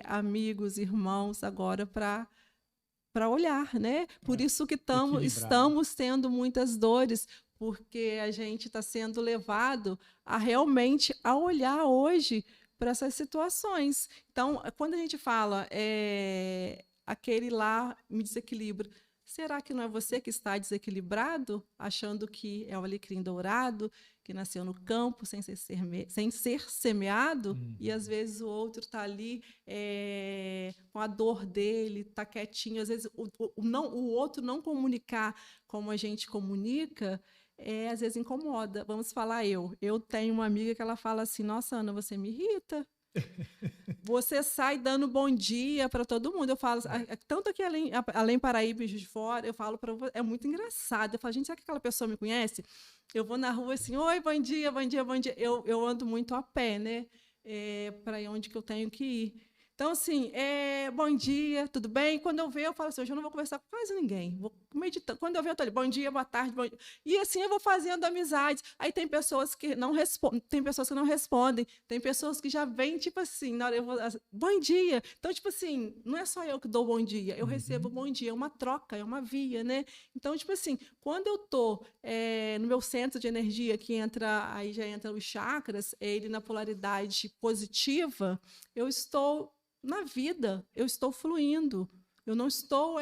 amigos, irmãos agora para olhar, né? Por isso que estamos tendo muitas dores, porque a gente está sendo levado a realmente a olhar hoje para essas situações. Então, quando a gente fala aquele lá me desequilibra, será que não é você que está desequilibrado, achando que é o alecrim dourado, que nasceu no campo sem ser semeado, e às vezes o outro está ali com a dor dele, está quietinho, às vezes o outro não comunicar como a gente comunica, às vezes incomoda. Vamos falar eu tenho uma amiga que ela fala assim, nossa, Ana, você me irrita. Você sai dando bom dia para todo mundo. Eu falo, tanto aqui além Paraíba e Juiz de Fora, eu falo para você, é muito engraçado. Eu falo, gente, será que aquela pessoa me conhece? Eu vou na rua assim, oi, bom dia, bom dia, bom dia. Eu ando muito a pé, né? Para onde que eu tenho que ir. Então, assim, bom dia, tudo bem? Quando eu ver, eu falo assim, hoje eu não vou conversar com quase ninguém. Vou meditar. Quando eu ver, eu tô ali, bom dia, boa tarde, bom dia. E assim eu vou fazendo amizades. Aí tem pessoas que não respondem, tem pessoas que já vêm, tipo assim, na hora eu vou, bom dia. Então, tipo assim, não é só eu que dou bom dia, eu recebo bom dia, é uma troca, é uma via, né? Então, tipo assim, quando eu tô no meu centro de energia, que entra, aí já entra os chakras, ele na polaridade positiva, eu estou na vida, eu estou fluindo, eu não estou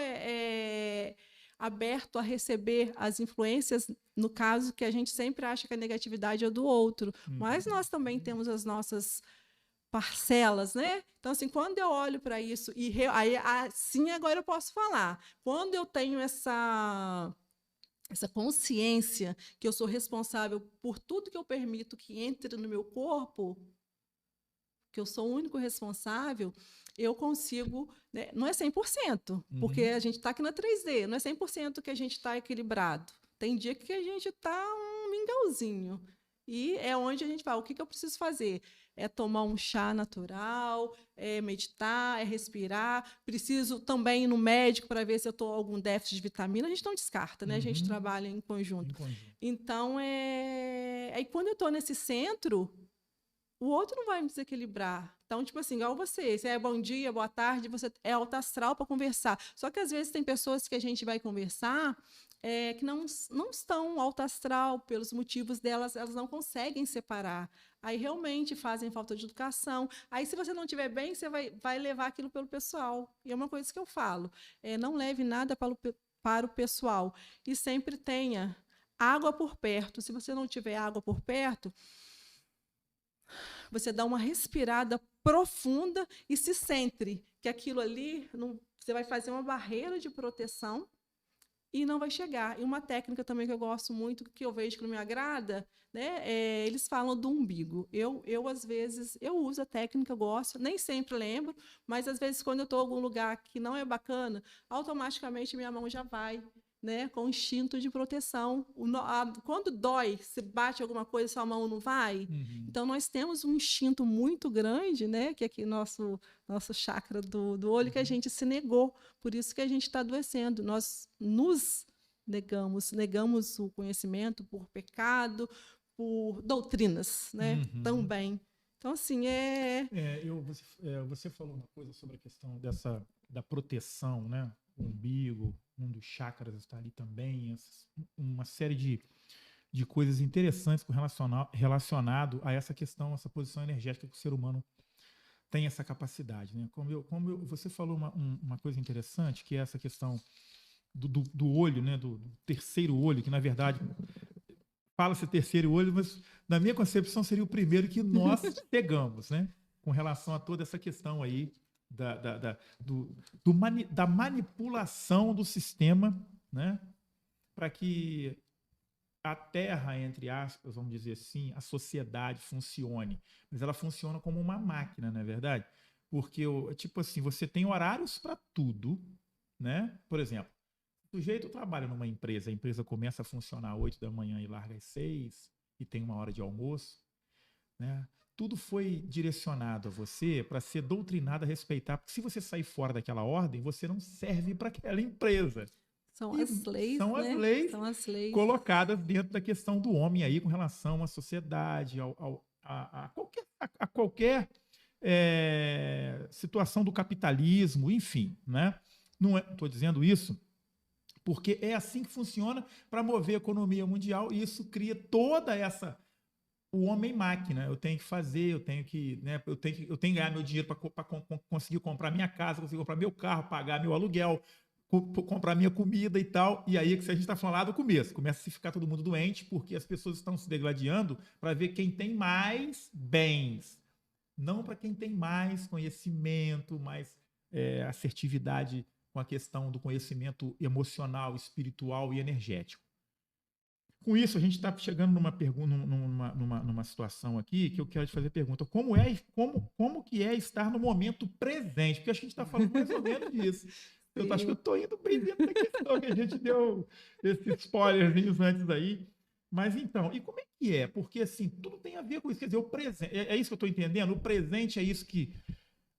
aberto a receber as influências, no caso que a gente sempre acha que a negatividade é do outro, mas nós também temos as nossas parcelas, né? Então, assim, quando eu olho para isso, aí assim agora eu posso falar, quando eu tenho essa consciência que eu sou responsável por tudo que eu permito que entre no meu corpo, que eu sou o único responsável, eu consigo, né? Não é 100%, porque a gente está aqui na 3D, não é 100% que a gente está equilibrado. Tem dia que a gente está um mingauzinho. E é onde a gente fala, o que eu preciso fazer? É tomar um chá natural, é meditar, é respirar. Preciso também ir no médico para ver se eu estou com algum déficit de vitamina. A gente não descarta, né? A gente trabalha em conjunto. Então, aí quando eu estou nesse centro, o outro não vai me desequilibrar. Então, tipo assim, igual você é bom dia, boa tarde, você é alto astral para conversar. Só que às vezes tem pessoas que a gente vai conversar que não estão alto astral, pelos motivos delas, elas não conseguem separar. Aí realmente fazem falta de educação. Aí, se você não estiver bem, você vai levar aquilo pelo pessoal. E é uma coisa que eu falo: não leve nada para o pessoal. E sempre tenha água por perto. Se você não tiver água por perto, você dá uma respirada profunda e se centre que aquilo ali, você vai fazer uma barreira de proteção e não vai chegar. E uma técnica também que eu gosto muito, que eu vejo que não me agrada, né? Eles falam do umbigo. Eu às vezes, eu uso a técnica, eu gosto, nem sempre lembro, mas às vezes quando eu estou em algum lugar que não é bacana, automaticamente minha mão já vai, né, com instinto de proteção. Quando dói, se bate alguma coisa, sua mão não vai. Então, nós temos um instinto muito grande, né, que é aqui nosso chakra do olho, que a gente se negou. Por isso que a gente está adoecendo. Nós nos negamos o conhecimento por pecado, por doutrinas, né, também. Então, assim, você falou uma coisa sobre a questão da proteção, né? O umbigo, um dos chakras está ali também, uma série de coisas interessantes relacionado a essa questão, essa posição energética que o ser humano tem essa capacidade, né? Você falou uma coisa interessante, que é essa questão do olho, né? Do terceiro olho, que na verdade fala-se terceiro olho, mas na minha concepção seria o primeiro que nós pegamos, né? Com relação a toda essa questão aí da manipulação do sistema, né? Para que a Terra, entre aspas, vamos dizer assim, a sociedade funcione. Mas ela funciona como uma máquina, não é verdade? Porque, tipo assim, você tem horários para tudo, né? Por exemplo, o sujeito trabalha numa empresa, a empresa começa a funcionar às 8 da manhã e larga às 6, e tem uma hora de almoço, né? Tudo foi direcionado a você para ser doutrinado a respeitar, porque se você sair fora daquela ordem, você não serve para aquela empresa. São as leis, são as né? leis São as leis colocadas dentro da questão do homem aí com relação à sociedade, a qualquer situação do capitalismo, enfim, né? Não estou dizendo isso porque é assim que funciona para mover a economia mundial e isso cria toda essa o homem-máquina. Eu tenho que fazer, eu tenho que ganhar meu dinheiro para conseguir comprar minha casa, conseguir comprar meu carro, pagar meu aluguel, comprar minha comida e tal. E aí, que a gente está falando lá do começo, começa a se ficar todo mundo doente, porque as pessoas estão se degladiando para ver quem tem mais bens, não para quem tem mais conhecimento, mais assertividade com a questão do conhecimento emocional, espiritual e energético. Com isso, a gente está chegando numa situação aqui que eu quero te fazer a pergunta. Como que é estar no momento presente? Porque acho que a gente está falando mais ou menos disso. Eu acho que eu estou indo bem dentro da questão que a gente deu esses spoilerzinhos antes aí. Mas então, e como é que é? Porque assim, tudo tem a ver com isso. Quer dizer, o presente, é isso que eu estou entendendo? O presente é isso que...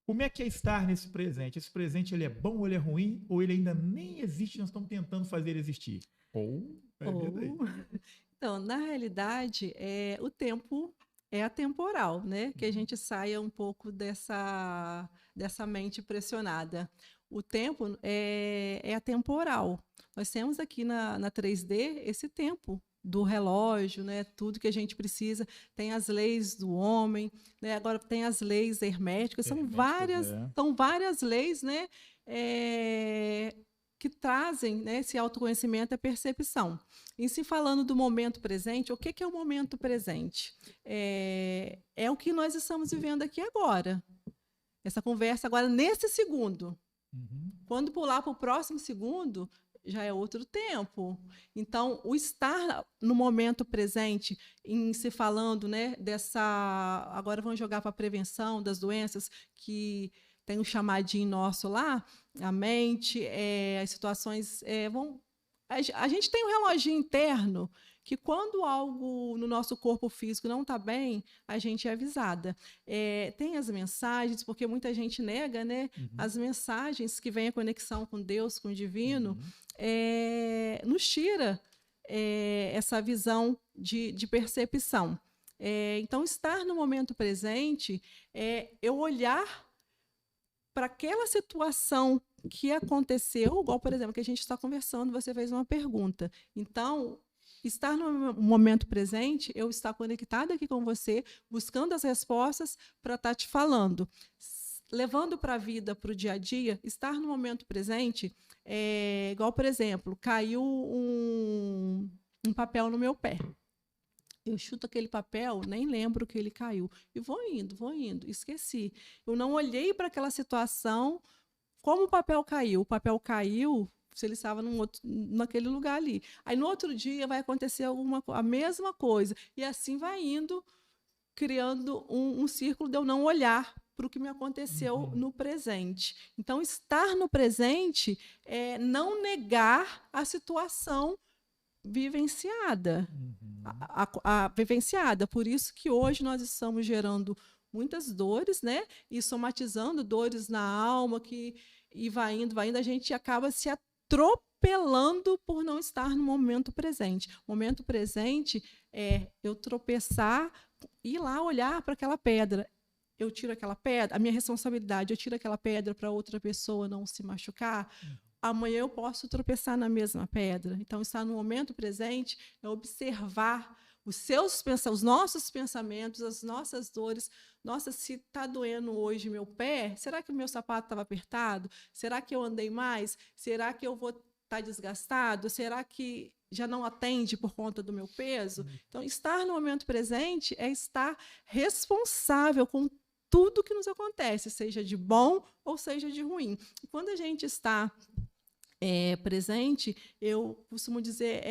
Como é que é estar nesse presente? Esse presente ele é bom ou ele é ruim? Ou ele ainda nem existe, nós estamos tentando fazer ele existir? Então, na realidade, o tempo é atemporal, né? Que a gente saia um pouco dessa mente pressionada. O tempo é atemporal. Nós temos aqui na 3D esse tempo do relógio, né? Tudo que a gente precisa. Tem as leis do homem, né? Agora tem as leis herméticas. São várias leis, né? Que trazem, né, esse autoconhecimento e a percepção. E se falando do momento presente, o que é o momento presente? É o que nós estamos vivendo aqui agora. Essa conversa agora, nesse segundo. Uhum. Quando pular para o próximo segundo, já é outro tempo. Então, o estar no momento presente, em se falando, né, agora vamos jogar para a prevenção das doenças, que tem um chamadinho nosso lá, a mente, as situações a gente tem um reloginho interno que quando algo no nosso corpo físico não está bem, a gente é avisada. Tem as mensagens, porque muita gente nega, né? Uhum. As mensagens que vêm a conexão com Deus, com o divino, nos tira essa visão de percepção. Então, estar no momento presente é eu olhar para aquela situação que aconteceu, igual, por exemplo, que a gente está conversando, você fez uma pergunta. Então, estar no momento presente, eu estar conectada aqui com você, buscando as respostas para estar te falando. Levando para a vida, para o dia a dia, estar no momento presente, igual, por exemplo, caiu um papel no meu pé. Eu chuto aquele papel, nem lembro que ele caiu. E vou indo, esqueci. Eu não olhei para aquela situação, como o papel caiu. O papel caiu, se ele estava naquele lugar ali. Aí, no outro dia, vai acontecer a mesma coisa. E assim vai indo, criando um círculo de eu não olhar para o que me aconteceu no presente. Então, estar no presente é não negar a situação vivenciada. Vivenciada. Por isso que hoje nós estamos gerando muitas dores, né? E somatizando dores na alma, e vai indo, a gente acaba se atropelando por não estar no momento presente. O momento presente é eu tropeçar, ir lá olhar para aquela pedra. Eu tiro aquela pedra, a minha responsabilidade, eu tiro aquela pedra para outra pessoa não se machucar. Amanhã eu posso tropeçar na mesma pedra. Então, estar no momento presente é observar os nossos pensamentos, as nossas dores. Nossa, se está doendo hoje meu pé, será que o meu sapato estava apertado? Será que eu andei mais? Será que eu vou estar desgastado? Será que já não atende por conta do meu peso? Então, estar no momento presente é estar responsável com tudo que nos acontece, seja de bom ou seja de ruim. E quando a gente está presente, eu costumo dizer,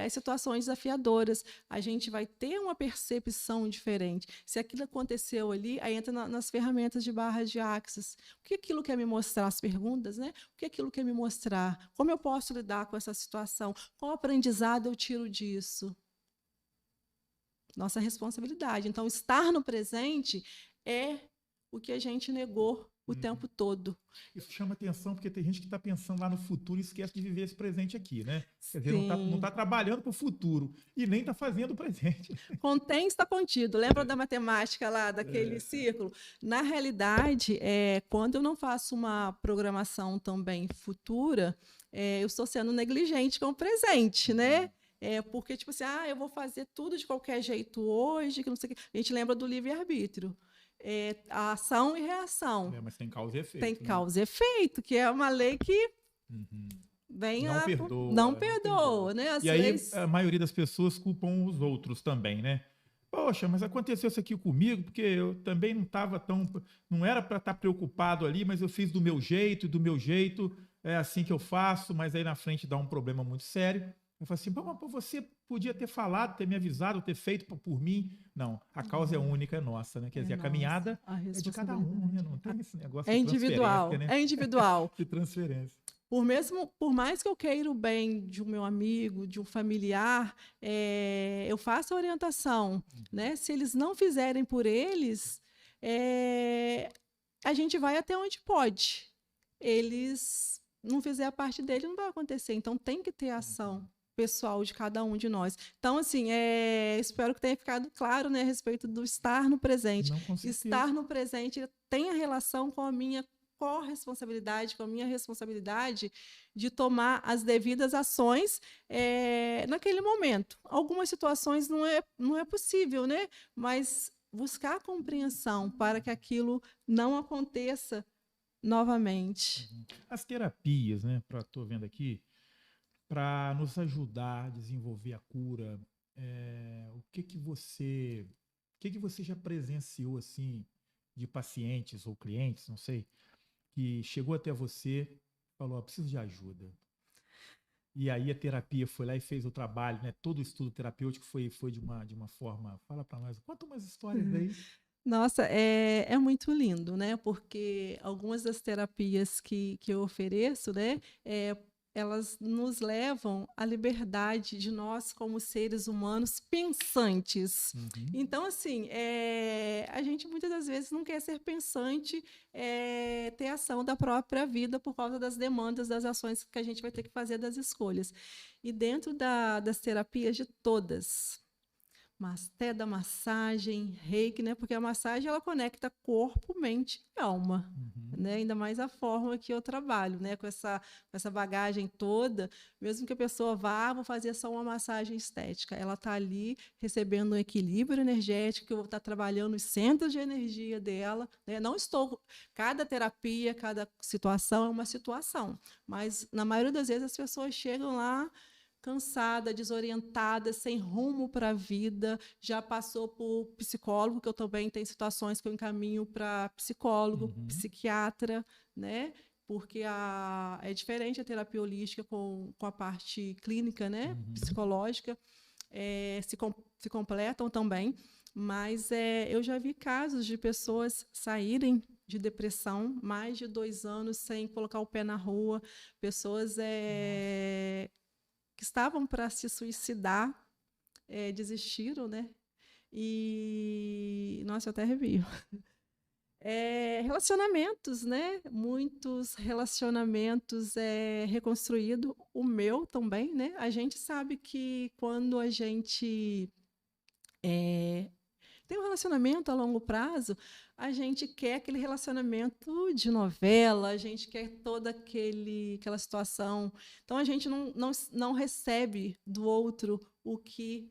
as situações desafiadoras, a gente vai ter uma percepção diferente. Se aquilo aconteceu ali, aí entra nas ferramentas de barras de axis. O que aquilo quer me mostrar? As perguntas, né? O que aquilo quer me mostrar? Como eu posso lidar com essa situação? Qual aprendizado eu tiro disso? Nossa responsabilidade. Então, estar no presente é o que a gente negou o tempo todo. Isso chama atenção porque tem gente que está pensando lá no futuro e esquece de viver esse presente aqui, né? Quer dizer, não tá trabalhando para o futuro e nem está fazendo o presente. Contém está contido. Lembra da matemática lá, daquele círculo? Na realidade, quando eu não faço uma programação também futura, eu estou sendo negligente com o presente, né? Porque, tipo assim, eu vou fazer tudo de qualquer jeito hoje, que não sei o que. A gente lembra do livre-arbítrio. A ação e reação. Mas tem causa e efeito. Tem causa e efeito, que é uma lei que vem não perdoa, né? Às vezes... aí a maioria das pessoas culpam os outros também, né? Poxa, mas aconteceu isso aqui comigo, porque eu também não era para estar preocupado ali, mas eu fiz do meu jeito, é assim que eu faço, mas aí na frente dá um problema muito sério. Eu falo assim, você podia ter falado, ter me avisado, ter feito por mim. Não, a causa é única, é nossa, né? Quer dizer, a caminhada é de cada um, né? Não tem esse negócio de individual, né? É individual. De transferência. Por mais que eu queira o bem de um meu amigo, de um familiar, eu faço a orientação, né? Se eles não fizerem por eles, a gente vai até onde pode. Eles não fizer a parte dele, não vai acontecer. Então, tem que ter ação pessoal de cada um de nós. Então, assim, espero que tenha ficado claro, né, a respeito do estar no presente. Estar no presente tem a relação com a minha corresponsabilidade, com a minha responsabilidade de tomar as devidas ações naquele momento. Algumas situações não é possível, né? Mas buscar compreensão para que aquilo não aconteça novamente. As terapias, né? Estou vendo aqui, para nos ajudar a desenvolver a cura, o que você já presenciou assim de pacientes ou clientes, não sei, que chegou até você e falou, preciso de ajuda. E aí a terapia foi lá e fez o trabalho, né? Todo o estudo terapêutico foi de uma forma... Fala para nós, conta umas histórias aí. Nossa, é muito lindo, né? Porque algumas das terapias que eu ofereço, né? Elas nos levam à liberdade de nós, como seres humanos pensantes. Então, assim, a gente muitas das vezes não quer ser pensante, ter ação da própria vida por causa das demandas, das ações que a gente vai ter que fazer, das escolhas. E dentro das terapias de todas, até da massagem, reiki, né? Porque a massagem ela conecta corpo, mente e alma, né? Ainda mais a forma que eu trabalho, né? Com essa bagagem toda, mesmo que a pessoa vou fazer só uma massagem estética, ela está ali recebendo um equilíbrio energético, que eu vou estar trabalhando os centros de energia dela, né? Cada terapia, cada situação é uma situação, mas na maioria das vezes as pessoas chegam lá cansada, desorientada, sem rumo para a vida, já passou por psicólogo, que eu também tenho situações que eu encaminho para psicólogo, psiquiatra, né? Porque é diferente a terapia holística com a parte clínica, né? Psicológica, se completam também, mas eu já vi casos de pessoas saírem de depressão, mais de 2 anos sem colocar o pé na rua, pessoas que estavam para se suicidar, desistiram, né? E, nossa, eu até arrepio. Relacionamentos, né? Muitos relacionamentos reconstruídos, o meu também, né? A gente sabe que quando a gente tem um relacionamento a longo prazo, a gente quer aquele relacionamento de novela, a gente quer toda aquela situação. Então, a gente não recebe do outro o que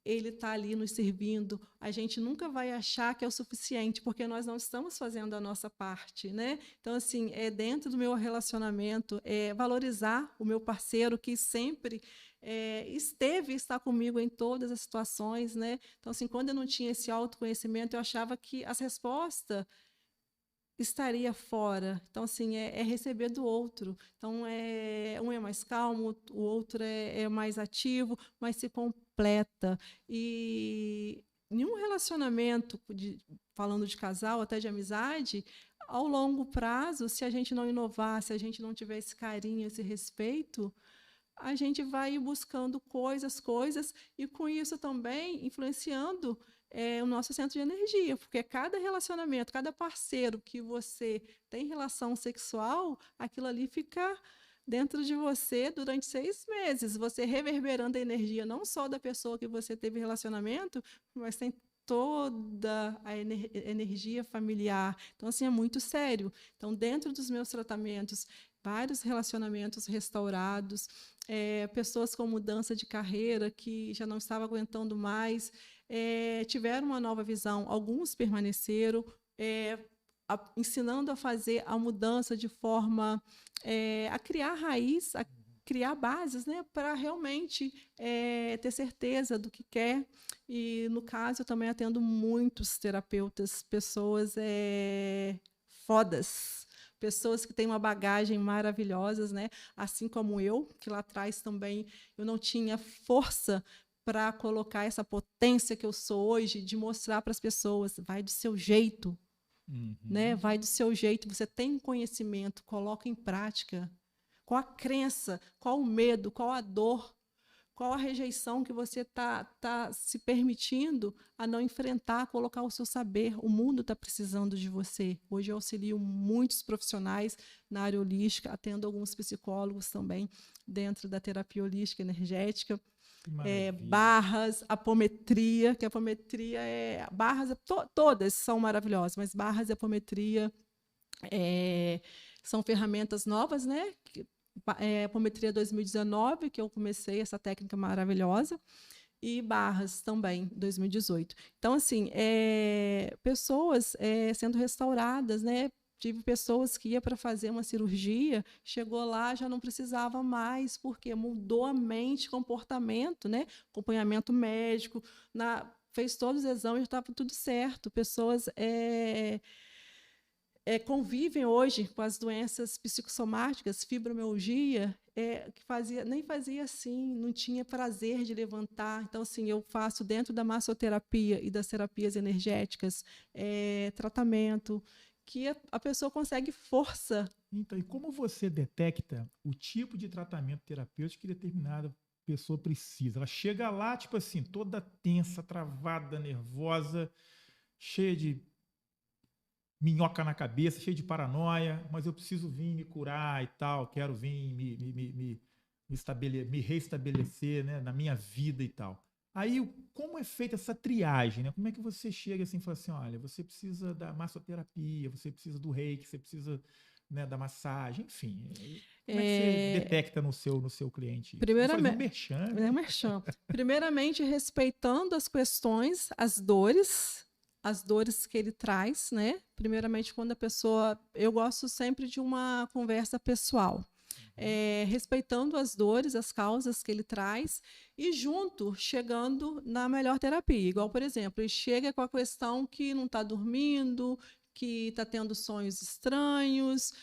ele está ali nos servindo, a gente nunca vai achar que é o suficiente, porque nós não estamos fazendo a nossa parte, né? Então, assim, dentro do meu relacionamento, valorizar o meu parceiro que sempre esteve e está comigo em todas as situações, né? Então, assim, quando eu não tinha esse autoconhecimento, eu achava que as respostas estaria fora. Então, assim, receber do outro. Então, um é mais calmo, o outro é mais ativo, mas se completa. E em um relacionamento, falando de casal, até de amizade, ao longo prazo, se a gente não inovar, se a gente não tiver esse carinho, esse respeito, a gente vai buscando coisas, e com isso também influenciando o nosso centro de energia, porque cada relacionamento, cada parceiro que você tem relação sexual, aquilo ali fica dentro de você durante 6 meses, você reverberando a energia não só da pessoa que você teve relacionamento, mas tem toda a energia familiar. Então, assim, é muito sério. Então, dentro dos meus tratamentos, vários relacionamentos restaurados, pessoas com mudança de carreira que já não estavam aguentando mais, tiveram uma nova visão, alguns permaneceram, ensinando a fazer a mudança de forma a criar raiz, a criar bases, né, para realmente ter certeza do que quer. E, no caso, eu também atendo muitos terapeutas, pessoas fodas, pessoas que têm uma bagagem maravilhosas, né? Assim como eu, que lá atrás também eu não tinha força para colocar essa potência que eu sou hoje, de mostrar para as pessoas, vai do seu jeito, né? Vai do seu jeito, você tem conhecimento, coloca em prática. Qual a crença, qual o medo, qual a dor, qual a rejeição que você tá se permitindo a não enfrentar, colocar o seu saber. O mundo está precisando de você. Hoje eu auxilio muitos profissionais na área holística, atendo alguns psicólogos também dentro da terapia holística energética. Barras, apometria, que a apometria barras, todas são maravilhosas, mas barras e apometria são ferramentas novas, né? Apometria 2019, que eu comecei essa técnica maravilhosa, e barras também, 2018. Então, assim, pessoas sendo restauradas, né? Tive pessoas que ia para fazer uma cirurgia, chegou lá, já não precisava mais, porque mudou a mente, comportamento, né? Acompanhamento médico, fez todos os exames, estava tudo certo. Pessoas convivem hoje com as doenças psicossomáticas, fibromialgia, que nem fazia assim, não tinha prazer de levantar. Então, assim, eu faço dentro da massoterapia e das terapias energéticas tratamento, que a pessoa consegue força. Então, e como você detecta o tipo de tratamento terapêutico que determinada pessoa precisa? Ela chega lá, tipo assim, toda tensa, travada, nervosa, cheia de minhoca na cabeça, cheia de paranoia, mas eu preciso vir me curar e tal, quero vir me reestabelecer, né, na minha vida e tal. Aí, como é feita essa triagem, né? Como é que você chega assim e fala assim, olha, você precisa da massoterapia, você precisa do reiki, você precisa, né, da massagem, enfim. Como é que você detecta no seu cliente isso? Primeiramente, um merchan, né? Primeiramente, respeitando as questões, as dores que ele traz, né? Primeiramente, quando a pessoa... Eu gosto sempre de uma conversa pessoal. Respeitando as dores, as causas que ele traz e junto, chegando na melhor terapia. Igual, por exemplo, ele chega com a questão que não está dormindo, que está tendo sonhos estranhos,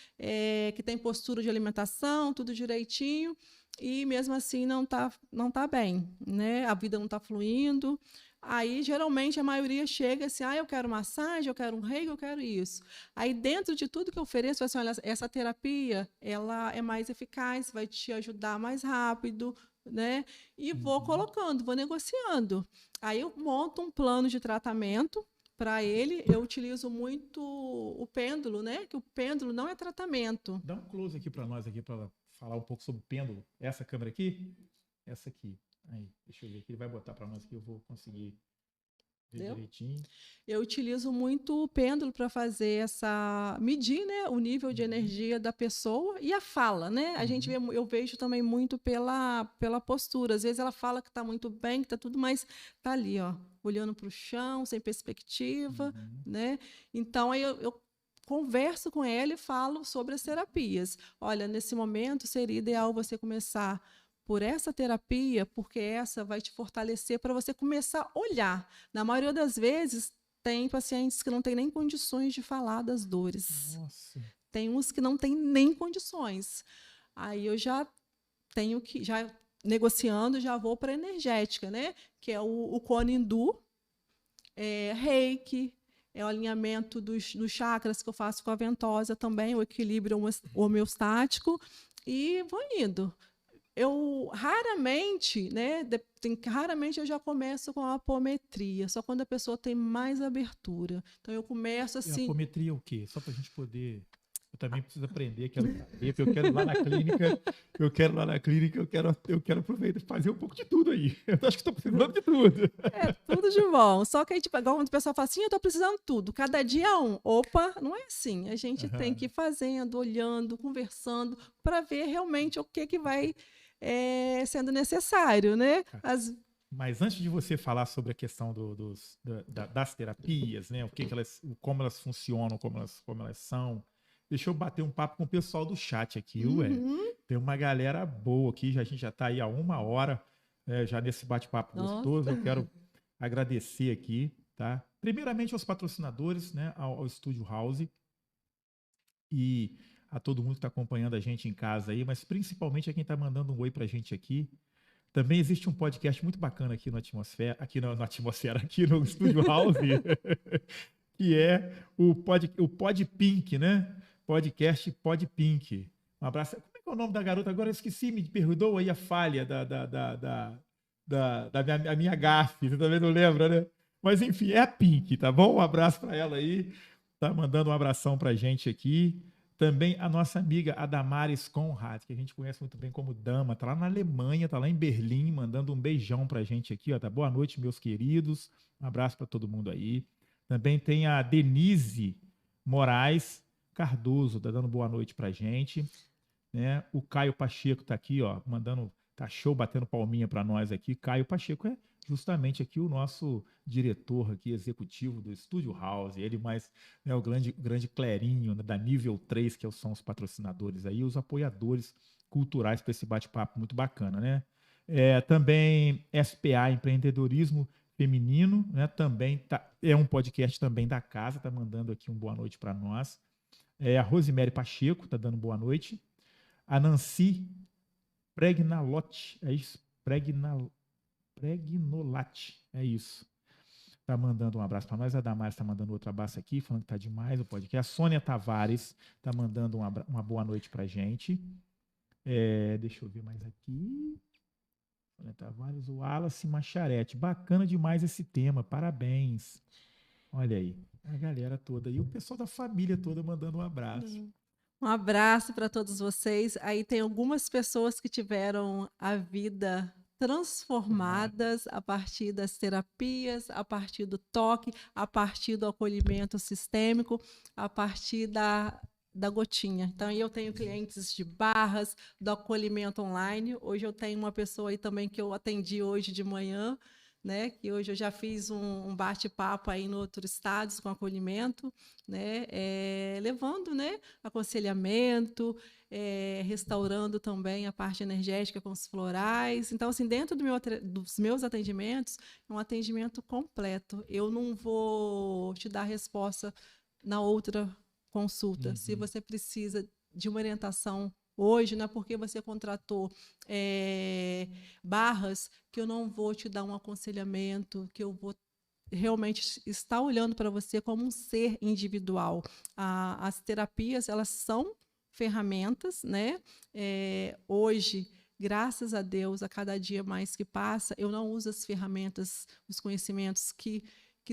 que tem postura de alimentação, tudo direitinho, e mesmo assim não tá bem, né? A vida não está fluindo. Aí, geralmente, a maioria chega assim, eu quero massagem, eu quero um reiki, eu quero isso. Aí, dentro de tudo que eu ofereço, assim, olha, essa terapia, ela é mais eficaz, vai te ajudar mais rápido, né? E vou colocando, vou negociando. Aí, eu monto um plano de tratamento para ele. Eu utilizo muito o pêndulo, né? Que o pêndulo não é tratamento. Dá um close aqui para nós, aqui para falar um pouco sobre o pêndulo. Essa câmera aqui? Essa aqui. Aí, deixa eu ver aqui. Ele vai botar para nós aqui, eu vou conseguir Direitinho. Eu utilizo muito o pêndulo para medir, né, o nível de energia da pessoa e a fala, né? Eu vejo também muito pela postura. Às vezes ela fala que está muito bem, que está tudo, mas está ali, ó, olhando para o chão, sem perspectiva, né? Então aí eu converso com ela e falo sobre as terapias. Olha, nesse momento seria ideal você começar por essa terapia, porque essa vai te fortalecer para você começar a olhar. Na maioria das vezes, tem pacientes que não têm nem condições de falar das dores. Nossa. Tem uns que não têm nem condições. Aí eu já tenho que, já negociando, já vou para a energética, né? Que é o cone hindu, reiki, é o alinhamento dos chakras que eu faço com a ventosa também, o equilíbrio homeostático, e vou indo. Eu raramente, né? Raramente eu já começo com a apometria, só quando a pessoa tem mais abertura. Então eu começo assim. E a apometria é o quê? Só para a gente poder. Eu também preciso aprender, quero saber, porque eu quero ir lá na clínica, eu quero aproveitar e fazer um pouco de tudo aí. Eu acho que estou precisando de tudo. É, tudo de bom. Só que aí, tipo, igual quando o pessoal fala assim, eu estou precisando de tudo, cada dia um. Opa, não é assim. A gente tem que ir fazendo, olhando, conversando, para ver realmente o que vai sendo necessário, né? Mas antes de você falar sobre a questão das terapias, né, como elas funcionam, como elas são, deixa eu bater um papo com o pessoal do chat aqui, ué. Tem uma galera boa aqui, a gente já está aí há 1 hora, já nesse bate-papo gostoso. Eu quero agradecer aqui, tá? Primeiramente aos patrocinadores, né, ao Estúdio House e a todo mundo que está acompanhando a gente em casa aí, mas principalmente a quem está mandando um oi para a gente aqui. Também existe um podcast muito bacana aqui no Atmosfera, aqui no Estúdio House, que é o Pod Pink, né? Podcast Pod Pink. Um abraço. Como é que é o nome da garota? Agora eu esqueci, me perdoa aí a falha da minha gafe, você também não lembra, né? Mas enfim, é a Pink, tá bom? Um abraço para ela aí. Tá mandando um abração pra gente aqui. Também a nossa amiga Adamares Conrad, que a gente conhece muito bem como Dama, tá lá na Alemanha, tá lá em Berlim, mandando um beijão pra gente aqui, ó. Tá? Boa noite, meus queridos. Um abraço para todo mundo aí. Também tem a Denise Moraes Cardoso, tá dando boa noite pra gente, né? O Caio Pacheco tá aqui, ó, tá show, batendo palminha para nós aqui. Caio Pacheco é justamente aqui o nosso diretor aqui, executivo do Estúdio House, ele mais, né, o grande clerinho, né, da Nível 3, que são os patrocinadores aí, os apoiadores culturais para esse bate-papo muito bacana, né? Também SPA, Empreendedorismo Feminino, né? Também é um podcast também da casa, tá mandando aqui um boa noite para nós. A Rosemary Pacheco tá dando boa noite. A Nancy Pregnalotti, é isso? Pregnolati, é isso. Tá mandando um abraço para nós. A Damares tá mandando outro abraço aqui, falando que tá demais o podcast. A Sônia Tavares tá mandando uma boa noite pra gente. Deixa eu ver mais aqui. Sônia Tavares, o Wallace Macharete. Bacana demais esse tema, parabéns. Olha aí, a galera toda. E o pessoal da família toda mandando um abraço. Um abraço para todos vocês. Aí tem algumas pessoas que tiveram a vida transformadas a partir das terapias, a partir do toque, a partir do acolhimento sistêmico, a partir da gotinha. Então, eu tenho clientes de Barras, do acolhimento online. Hoje eu tenho uma pessoa aí também que eu atendi hoje de manhã, né, que hoje eu já fiz um bate-papo aí em outros estados com acolhimento, né, levando, né, aconselhamento, restaurando também a parte energética com os florais. Então, assim, dentro dos meus atendimentos, é um atendimento completo. Eu não vou te dar resposta na outra consulta. Se você precisa de uma orientação hoje, não é porque você contratou Barras que eu não vou te dar um aconselhamento, que eu vou realmente estar olhando para você como um ser individual. As terapias, elas são ferramentas, né? Hoje, graças a Deus, a cada dia mais que passa, eu não uso as ferramentas, os conhecimentos que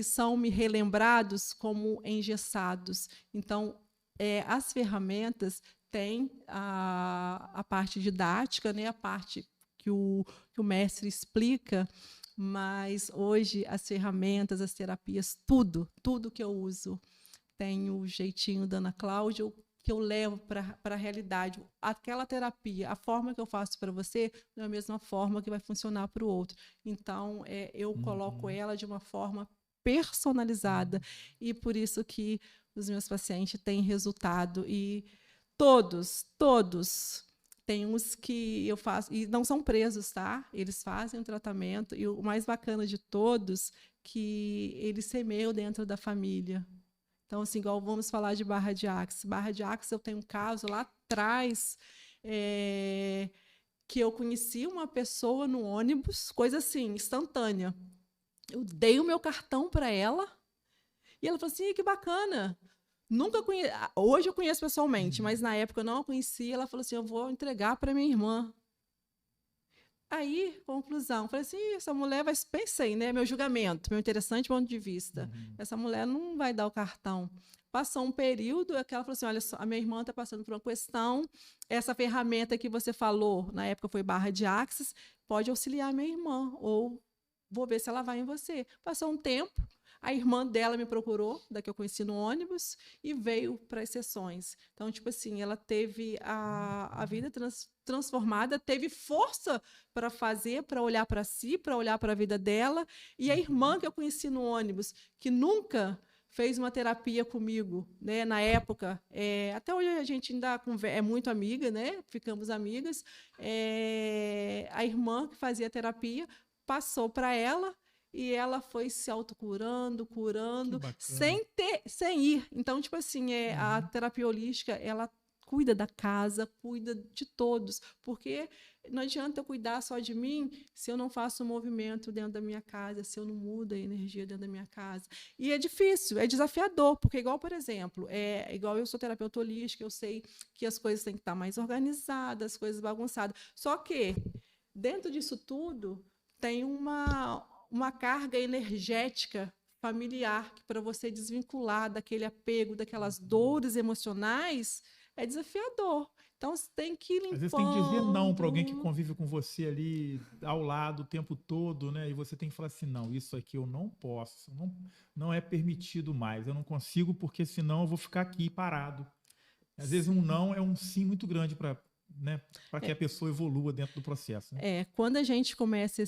são me relembrados como engessados. Então, as ferramentas tem a parte didática, né, a parte que o mestre explica Mas hoje as ferramentas, as terapias, tudo que eu uso tem o jeitinho da Ana Cláudia, que eu levo para a realidade. Aquela terapia, a forma que eu faço para você, não é a mesma forma que vai funcionar para o outro. Então, eu coloco ela de uma forma personalizada. E por isso que os meus pacientes têm resultado. E todos, tem uns que eu faço, e não são presos, tá? Eles fazem o tratamento, e o mais bacana de todos, que eles semeiam dentro da família. Então, assim, igual vamos falar de Barra de Axis. Barra de Axis, eu tenho um caso lá atrás, que eu conheci uma pessoa no ônibus, coisa assim, instantânea. Eu dei o meu cartão para ela, e ela falou assim, que bacana. Nunca conheci, hoje eu conheço pessoalmente, mas na época eu não a conhecia. Ela falou assim, eu vou entregar para minha irmã. Aí, conclusão, falei assim, essa mulher vai, pensei, né, meu julgamento, meu interessante ponto de vista, essa mulher não vai dar o cartão. Passou um período, aquela falou assim, olha, a minha irmã está passando por uma questão, essa ferramenta que você falou, na época foi Barra de Axis, pode auxiliar a minha irmã, ou vou ver se ela vai em você. Passou um tempo, a irmã dela me procurou, da que eu conheci no ônibus, e veio para as sessões. Então, tipo assim, ela teve a vida transformada, teve força para fazer, para olhar para si, para olhar para a vida dela. E a irmã que eu conheci no ônibus, que nunca fez uma terapia comigo, né? Na época, até hoje a gente ainda é muito amiga, né? Ficamos amigas. A irmã que fazia terapia passou para ela, e ela foi se autocurando, curando, sem ir. Então, tipo assim, a terapia holística, ela cuida da casa, cuida de todos, porque não adianta eu cuidar só de mim se eu não faço um movimento dentro da minha casa, se eu não mudo a energia dentro da minha casa. E é difícil, é desafiador, porque igual, por exemplo, igual eu sou terapeuta holística, eu sei que as coisas têm que estar mais organizadas, as coisas bagunçadas. Só que, dentro disso tudo, tem uma carga energética familiar que, para você desvincular daquele apego, daquelas dores emocionais, é desafiador. Então, você tem que ir limpando. Às vezes tem que dizer não para alguém que convive com você ali ao lado o tempo todo, né? E você tem que falar assim, não, isso aqui eu não posso, não é permitido mais, eu não consigo porque senão eu vou ficar aqui parado. Às vezes um não é um sim muito grande para, né, para que a pessoa evolua dentro do processo. Né? Quando a gente começa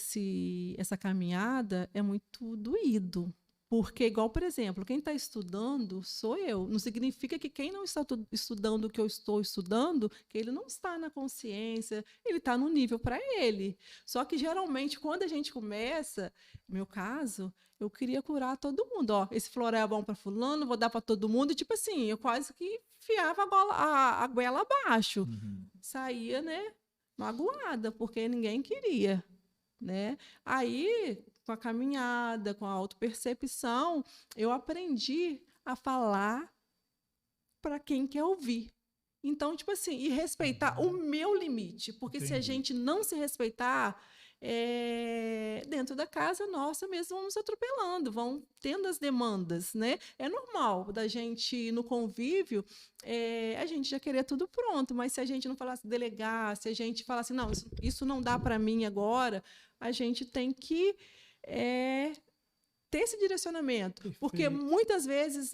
essa caminhada, é muito doído. Porque, igual, por exemplo, quem está estudando sou eu. Não significa que quem não está estudando o que eu estou estudando, que ele não está na consciência, ele está no nível para ele. Só que, geralmente, quando a gente começa, no meu caso, eu queria curar todo mundo. Ó, esse floral é bom para fulano, vou dar para todo mundo. E, tipo assim, eu quase que enfiava a goela abaixo. Saía, né, magoada, porque ninguém queria. Né? Aí, com a caminhada, com a autopercepção, eu aprendi a falar para quem quer ouvir. Então, tipo assim, e respeitar o meu limite, porque se a gente não se respeitar, dentro da casa nossa mesmo vamos atropelando, vão tendo as demandas, né? É normal da gente, no convívio, a gente já querer tudo pronto, mas se a gente não falasse delegar, se a gente falasse, não, isso não dá para mim agora, a gente tem que ter esse direcionamento. Perfeito. Porque muitas vezes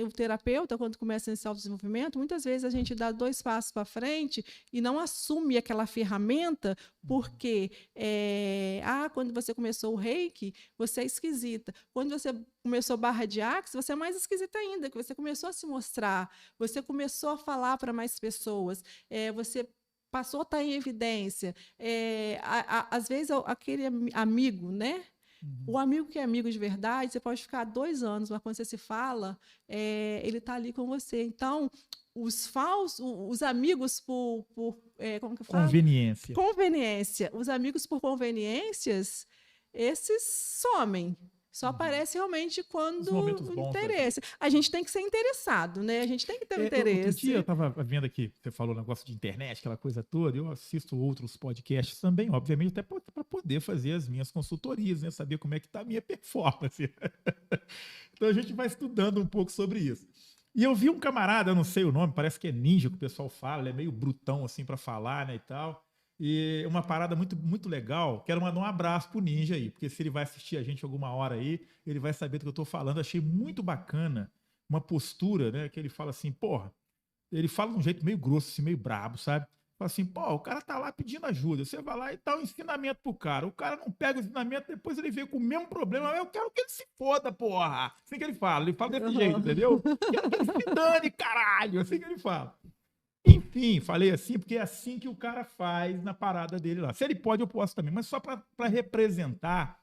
o terapeuta, quando começa esse autodesenvolvimento, muitas vezes a gente dá 2 passos para frente e não assume aquela ferramenta, porque quando você começou o Reiki, você é esquisita. Quando você começou Barra de Axis, você é mais esquisita ainda, que você começou a se mostrar, você começou a falar para mais pessoas, você passou a estar em evidência. Às vezes, aquele amigo, né? O amigo que é amigo de verdade, você pode ficar 2 anos, mas quando você se fala, ele está ali com você. Então, os falsos, os amigos por como que eu falo? Conveniência. Os amigos por conveniências, esses somem. Só aparece realmente quando o interesse. A gente tem que ser interessado, né? A gente tem que ter interesse. Outro dia eu estava vendo aqui, você falou negócio de internet, aquela coisa toda, eu assisto outros podcasts também, obviamente, até para poder fazer as minhas consultorias, né? Saber como é que está a minha performance. Então a gente vai estudando um pouco sobre isso. E eu vi um camarada, eu não sei o nome, parece que é Ninja, que o pessoal fala, ele é meio brutão assim para falar, né, e tal. E uma parada muito, muito legal, quero mandar um abraço pro Ninja aí, porque se ele vai assistir a gente alguma hora aí, ele vai saber do que eu tô falando. Achei muito bacana uma postura, né, que ele fala assim, porra, ele fala de um jeito meio grosso, assim, meio brabo, sabe? Fala assim, pô, o cara tá lá pedindo ajuda, você vai lá e dá um ensinamento pro cara, o cara não pega o ensinamento, depois ele vem com o mesmo problema, eu quero que ele se foda, porra. Assim que ele fala desse jeito, entendeu? Quero que ele se dane, caralho, assim que ele fala. Enfim, falei assim, porque é assim que o cara faz na parada dele lá. Se ele pode, eu posso também, mas só para representar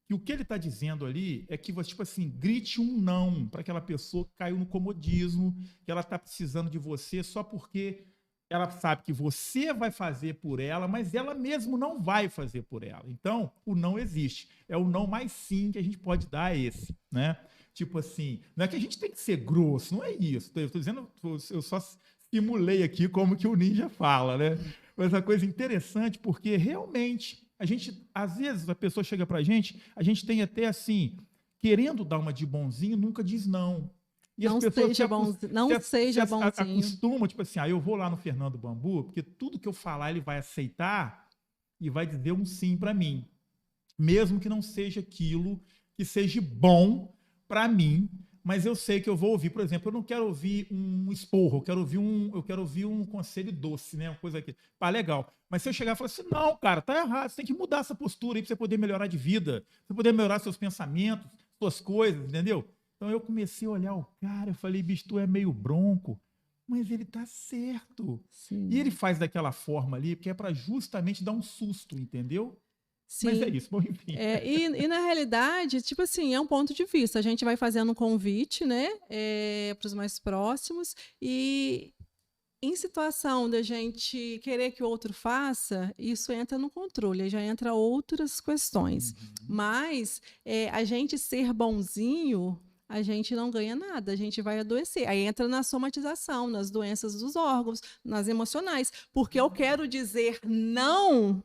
que o que ele está dizendo ali é que você, tipo assim, grite um não para aquela pessoa que caiu no comodismo, que ela está precisando de você só porque ela sabe que você vai fazer por ela, mas ela mesmo não vai fazer por ela. Então, o não existe. É o não mais sim que a gente pode dar a esse, né? Tipo assim, não é que a gente tem que ser grosso, não é isso. Eu estou dizendo, eu só simulei aqui como que o Ninja fala, né? Mas é uma coisa interessante, porque realmente, a gente, às vezes, a pessoa chega pra gente, a gente tem até assim, querendo dar uma de bonzinho, nunca diz não. E não as pessoas seja bonzinho. Não seja bonzinho. Acostumam, tipo assim, eu vou lá no Fernando Bambu, porque tudo que eu falar ele vai aceitar e vai dizer um sim para mim. Mesmo que não seja aquilo que seja bom para mim, mas eu sei que eu vou ouvir, por exemplo, eu não quero ouvir um esporro, eu quero ouvir um conselho doce, né? Uma coisa aqui. Pá, legal. Mas se eu chegar e falar assim, não, cara, tá errado, você tem que mudar essa postura aí pra você poder melhorar de vida, pra você poder melhorar seus pensamentos, suas coisas, entendeu? Então eu comecei a olhar o cara, eu falei, bicho, tu é meio bronco, mas ele tá certo. Sim. E ele faz daquela forma ali, porque é para justamente dar um susto, entendeu? Sim. Mas é isso, bom, enfim. E na realidade, tipo assim, é um ponto de vista. A gente vai fazendo um convite, né, para os mais próximos, e em situação da gente querer que o outro faça, isso entra no controle, já entra outras questões. Uhum. Mas a gente ser bonzinho, a gente não ganha nada, a gente vai adoecer. Aí entra na somatização, nas doenças dos órgãos, nas emocionais. Porque eu quero dizer não,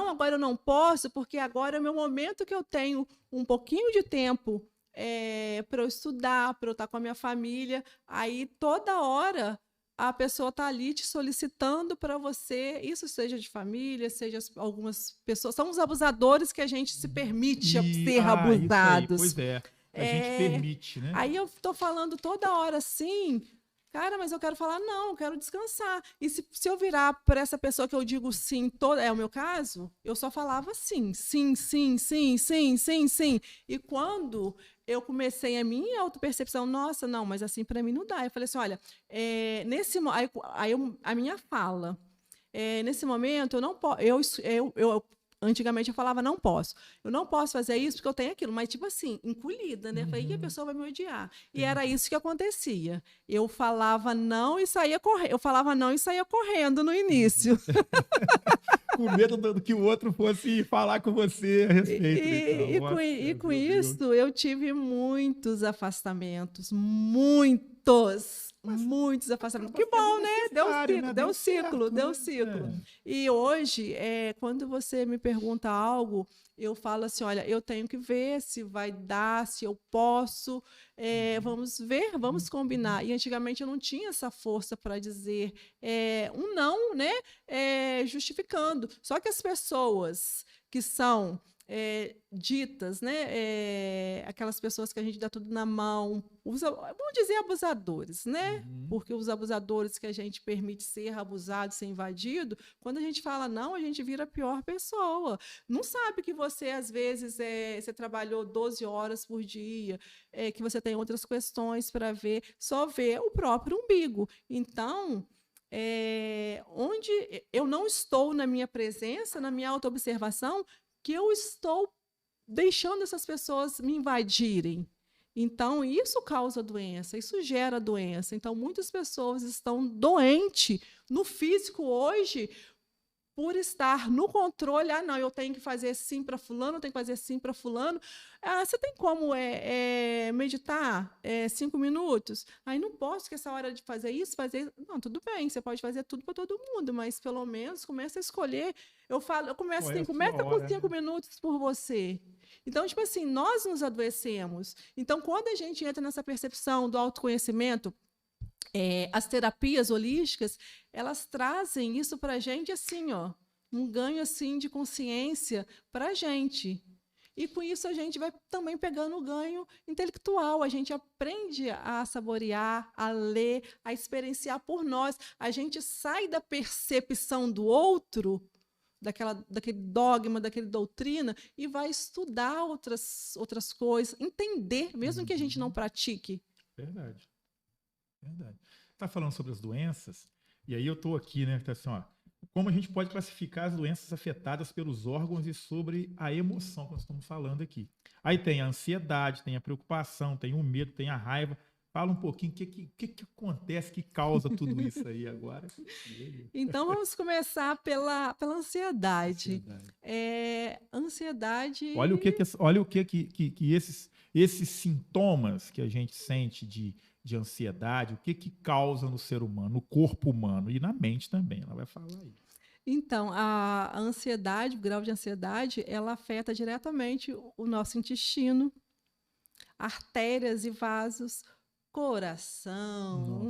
agora eu não posso, porque agora é o meu momento que eu tenho um pouquinho de tempo para eu estudar, para eu estar com a minha família. Aí toda hora a pessoa está ali te solicitando para você, isso seja de família, seja algumas pessoas, são os abusadores que a gente se permite ser abusados. Pois é, a gente permite, né? Aí eu estou falando toda hora assim, cara, mas eu quero falar não, eu quero descansar. E se eu virar para essa pessoa que eu digo sim, é o meu caso, eu só falava sim, sim, sim, sim, sim, sim, sim. E quando eu comecei a minha autopercepção, nossa, não, mas assim para mim não dá. Eu falei assim, olha, a minha fala, nesse momento eu não posso, antigamente eu falava, não posso. Eu não posso fazer isso porque eu tenho aquilo. Mas, tipo assim, encolhida, né? Falei, que a pessoa vai me odiar. E era isso que acontecia. Eu falava não e saía correndo. Eu falava não e saía correndo no início. Com medo do que o outro fosse falar com você a respeito. E com isso, eu tive muitos afastamentos. Muitos afastamentos. Que bom, né? Deu um ciclo. E hoje, quando você me pergunta algo, eu falo assim, olha, eu tenho que ver se vai dar, se eu posso, vamos ver, vamos combinar. E antigamente eu não tinha essa força para dizer um não, né? Justificando. Só que as pessoas que são ditas, né? Aquelas pessoas que a gente dá tudo na mão, vamos dizer abusadores, né? Porque os abusadores que a gente permite ser abusado, ser invadido, quando a gente fala não, a gente vira a pior pessoa. Não sabe que você, às vezes, você trabalhou 12 horas por dia, que você tem outras questões para ver, só vê o próprio umbigo. Então, onde eu não estou na minha presença, na minha autoobservação, que eu estou deixando essas pessoas me invadirem. Então, isso causa doença, isso gera doença. Então, muitas pessoas estão doentes no físico hoje por estar no controle. Ah, não, eu tenho que fazer sim para fulano, eu tenho que fazer sim para fulano. Ah, você tem como meditar 5 minutos? Aí não posso, que essa hora de fazer isso, fazer... Não, tudo bem, você pode fazer tudo para todo mundo, mas pelo menos começa a escolher. Eu começo assim, começa com 5 minutos por você. Então, tipo assim, nós nos adoecemos. Então, quando a gente entra nessa percepção do autoconhecimento, As terapias holísticas, elas trazem isso para a gente assim, ó, um ganho assim de consciência para a gente. E com isso a gente vai também pegando o ganho intelectual, a gente aprende a saborear, a ler, a experienciar por nós. A gente sai da percepção do outro, daquele dogma, daquele doutrina, e vai estudar outras coisas, entender, mesmo que a gente não pratique. Verdade. Verdade. Está falando sobre as doenças, e aí eu estou aqui, né? Tá assim, ó, como a gente pode classificar as doenças afetadas pelos órgãos e sobre a emoção que nós estamos falando aqui. Aí tem a ansiedade, tem a preocupação, tem o medo, tem a raiva. Fala um pouquinho o que acontece, que causa tudo isso aí agora. Então, vamos começar pela ansiedade. Ansiedade... Olha o que esses sintomas que a gente sente de ansiedade, o que causa no ser humano, no corpo humano e na mente também. Ela vai falar aí. Então, a ansiedade, o grau de ansiedade, ela afeta diretamente o nosso intestino, artérias e vasos, coração,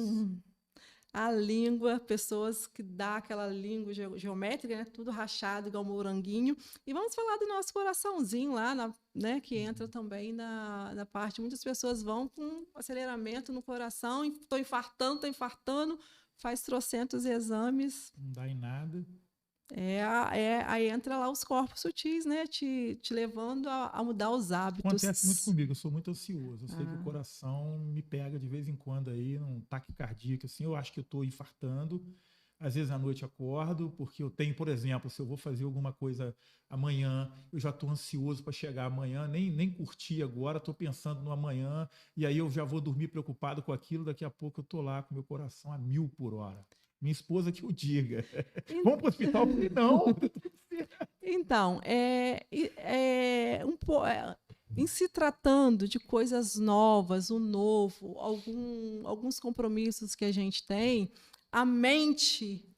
a língua, pessoas que dá aquela língua geométrica, né, tudo rachado igual moranguinho. E vamos falar do nosso coraçãozinho lá, né, que entra também na parte. Muitas pessoas vão com aceleramento no coração, estou infartando, faz trocentos exames. Não dá em nada. Aí entra lá os corpos sutis, né? Te levando a mudar os hábitos. Acontece muito comigo, eu sou muito ansioso. Eu sei que o coração me pega de vez em quando aí, num ataque cardíaco, assim, eu acho que eu estou infartando. Às vezes à noite acordo, porque eu tenho, por exemplo, se eu vou fazer alguma coisa amanhã, eu já estou ansioso para chegar amanhã, nem curti agora, estou pensando no amanhã, e aí eu já vou dormir preocupado com aquilo, daqui a pouco eu estou lá com meu coração a 1000 por hora. Minha esposa que o diga. Vamos para o hospital? Não. Então, em se tratando de coisas novas, o novo, alguns compromissos que a gente tem, a mente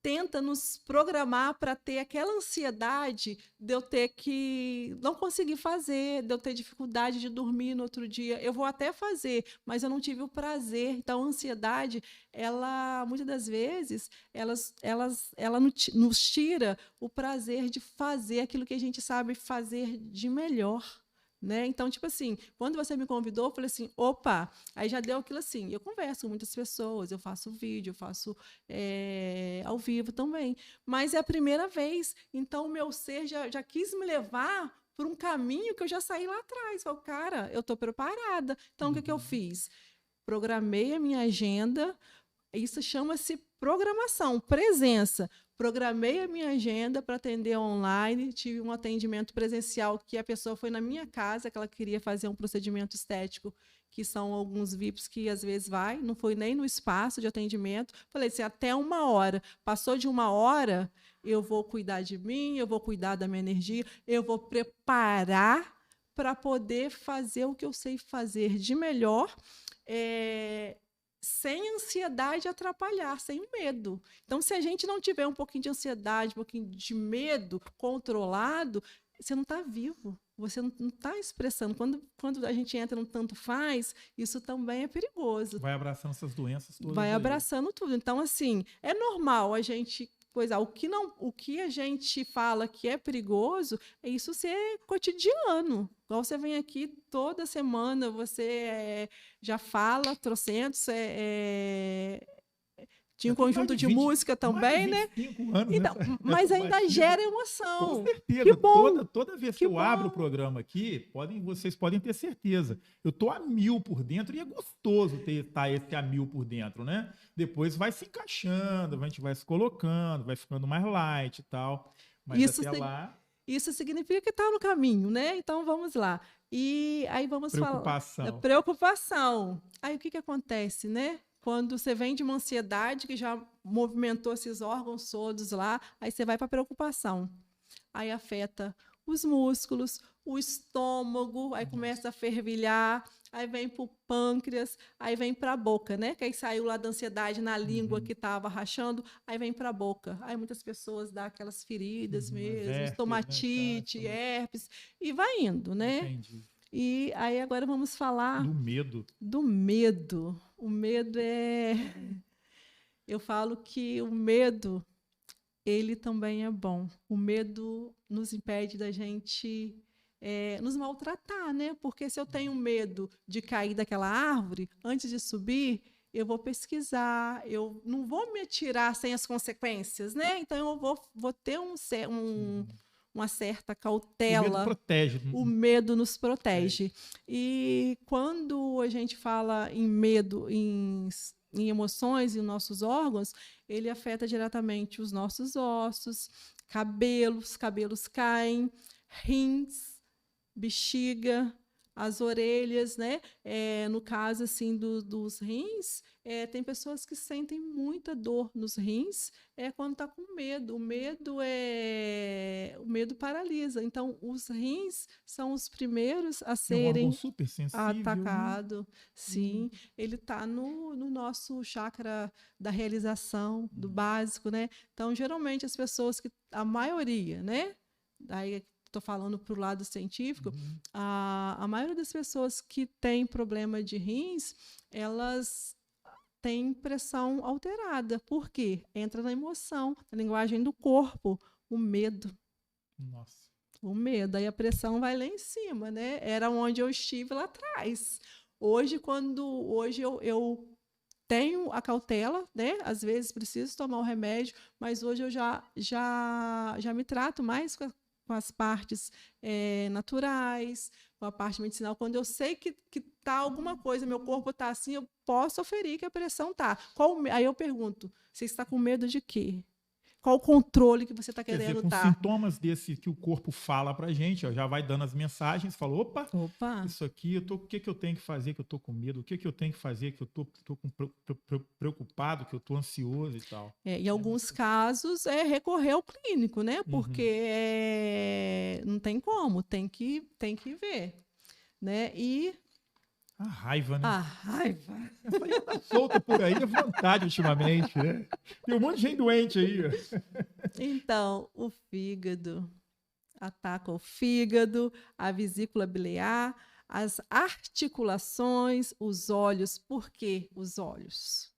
tenta nos programar para ter aquela ansiedade de eu ter que não conseguir fazer, de eu ter dificuldade de dormir no outro dia. Eu vou até fazer, mas eu não tive o prazer. Então, a ansiedade, ela, muitas das vezes, ela nos tira o prazer de fazer aquilo que a gente sabe fazer de melhor. Né? Então, tipo assim, quando você me convidou, eu falei assim, opa, aí já deu aquilo assim, eu converso com muitas pessoas, eu faço vídeo, eu faço ao vivo também, mas é a primeira vez, então o meu ser já quis me levar por um caminho que eu já saí lá atrás, falei, cara, eu estou preparada, então o que eu fiz? Programei a minha agenda, isso chama-se programação, presença. Programei a minha agenda para atender online, tive um atendimento presencial que a pessoa foi na minha casa, que ela queria fazer um procedimento estético, que são alguns VIPs que às vezes vai, não foi nem no espaço de atendimento. Falei assim, até 1 hora. Passou de 1 hora, eu vou cuidar de mim, eu vou cuidar da minha energia, eu vou preparar para poder fazer o que eu sei fazer de melhor, sem ansiedade atrapalhar, sem medo. Então, se a gente não tiver um pouquinho de ansiedade, um pouquinho de medo controlado, você não está vivo, você não está expressando. Quando a gente entra no tanto faz, isso também é perigoso. Vai abraçando essas doenças todas. Vai abraçando tudo. Então, assim, é normal a gente... o que a gente fala que é perigoso é isso ser cotidiano. Igual você vem aqui toda semana, você já fala trocentos, tinha um conjunto de música também, né? Anos, então, mas ainda gera emoção. Com certeza. Que bom. Toda vez que eu abro o programa aqui, vocês podem ter certeza. Eu estou a 1000 por dentro e é gostoso estar esse a 1000 por dentro, né? Depois vai se encaixando, a gente vai se colocando, vai ficando mais light e tal. Mas isso até lá... Isso significa que está no caminho, né? Então, vamos lá. E aí vamos falar... Preocupação. Aí o que acontece, né? Quando você vem de uma ansiedade que já movimentou esses órgãos todos lá, aí você vai para a preocupação. Aí afeta os músculos, o estômago, aí começa a fervilhar, aí vem para o pâncreas, aí vem para a boca, né? Que aí saiu lá da ansiedade na língua que estava rachando, aí vem para a boca. Aí muitas pessoas dão aquelas feridas mesmo, estomatite, herpes, e vai indo, né? Entendi. E aí agora vamos falar Do medo. do medo. O medo eu falo que o medo, ele também é bom. O medo nos impede da gente nos maltratar, né? Porque se eu tenho medo de cair daquela árvore, antes de subir, eu vou pesquisar, eu não vou me atirar sem as consequências, né? Então eu vou ter uma certa O medo cautela. protege. O medo nos protege. E quando a gente fala em medo, em emoções e nossos órgãos, ele afeta diretamente os nossos ossos, cabelos caem, rins, bexiga, as orelhas, né? No caso assim dos rins, tem pessoas que sentem muita dor nos rins, quando está com medo. O medo paralisa. Então, os rins são os primeiros a É um órgão serem super sensível. atacado. Né? Sim, ele está no nosso chakra da realização, do básico, né? Então, geralmente as pessoas a maioria, né? Daí estou falando para o lado científico, a maioria das pessoas que tem problema de rins, elas têm pressão alterada. Por quê? Entra na emoção, na linguagem do corpo, o medo. Nossa. O medo, aí a pressão vai lá em cima, né? Era onde eu estive lá atrás. Hoje eu tenho a cautela, né? Às vezes preciso tomar o remédio, mas hoje eu já me trato mais com as partes naturais, com a parte medicinal. Quando eu sei que tá alguma coisa, meu corpo tá assim, eu posso oferir que a pressão tá. Aí eu pergunto, você está com medo de quê? Qual o controle que você está querendo Quer dizer, com sintomas desse que o corpo fala pra gente, ó, já vai dando as mensagens, fala, opa, isso aqui, o que eu tenho que fazer que eu tô com medo? O que eu tenho que fazer que eu tô preocupado, que eu tô ansioso e tal? Em alguns casos, recorrer ao clínico, né? Porque não tem como, tem que ver, né? E a raiva, né? A raiva. Essa aí tá solta por aí à vontade ultimamente, né? Tem um monte de gente doente aí. Então, o fígado. Ataca o fígado, a vesícula biliar, as articulações, os olhos. Por que os olhos?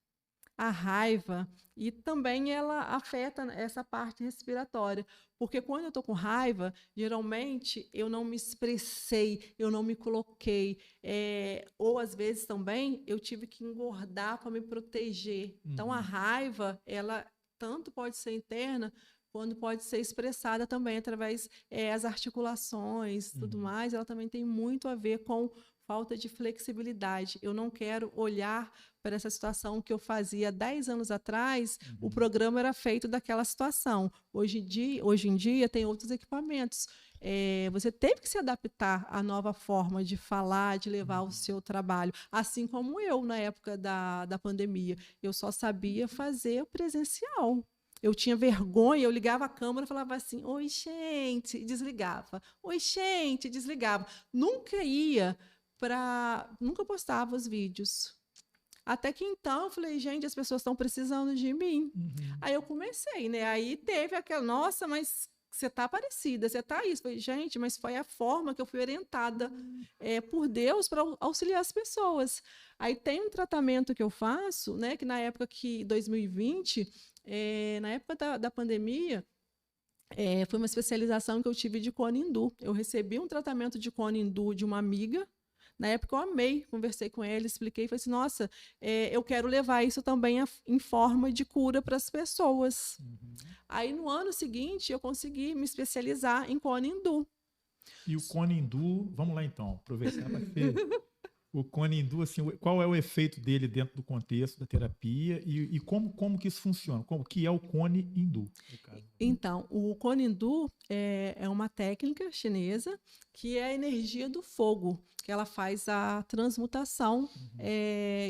A raiva, e também ela afeta essa parte respiratória, porque quando eu estou com raiva, geralmente eu não me expressei, eu não me coloquei, ou às vezes também eu tive que engordar para me proteger. Então a raiva, ela tanto pode ser interna, quando pode ser expressada também através das articulações, tudo mais, ela também tem muito a ver com falta de flexibilidade. Eu não quero olhar para essa situação que eu fazia 10 anos atrás, o programa era feito daquela situação. Hoje em dia tem outros equipamentos. Você teve que se adaptar à nova forma de falar, de levar o seu trabalho. Assim como eu, na época da pandemia. Eu só sabia fazer o presencial. Eu tinha vergonha, eu ligava a câmera e falava assim, oi, gente, e desligava. Oi, gente, desligava. Nunca postava os vídeos. Até que então eu falei, gente, as pessoas estão precisando de mim. Aí eu comecei, né? Aí teve aquela, nossa, mas você tá parecida, você tá isso. Eu falei, gente, mas foi a forma que eu fui orientada por Deus para auxiliar as pessoas. Aí tem um tratamento que eu faço, né? Que na época 2020, na época da pandemia, foi uma especialização que eu tive de Kona Hindu. Eu recebi um tratamento de Kona Hindu de uma amiga. Na época eu amei, conversei com ela, expliquei, falei assim, nossa, eu quero levar isso também em forma de cura para as pessoas. Aí no ano seguinte eu consegui me especializar em Kona Hindu. E o Kona Hindu, vamos lá então, aproveitar para ver. O Kona Hindu, assim, qual é o efeito dele dentro do contexto da terapia e como que isso funciona? Como que é o Kona Hindu? Então, o Kona Hindu é uma técnica chinesa que é a energia do fogo, que ela faz a transmutação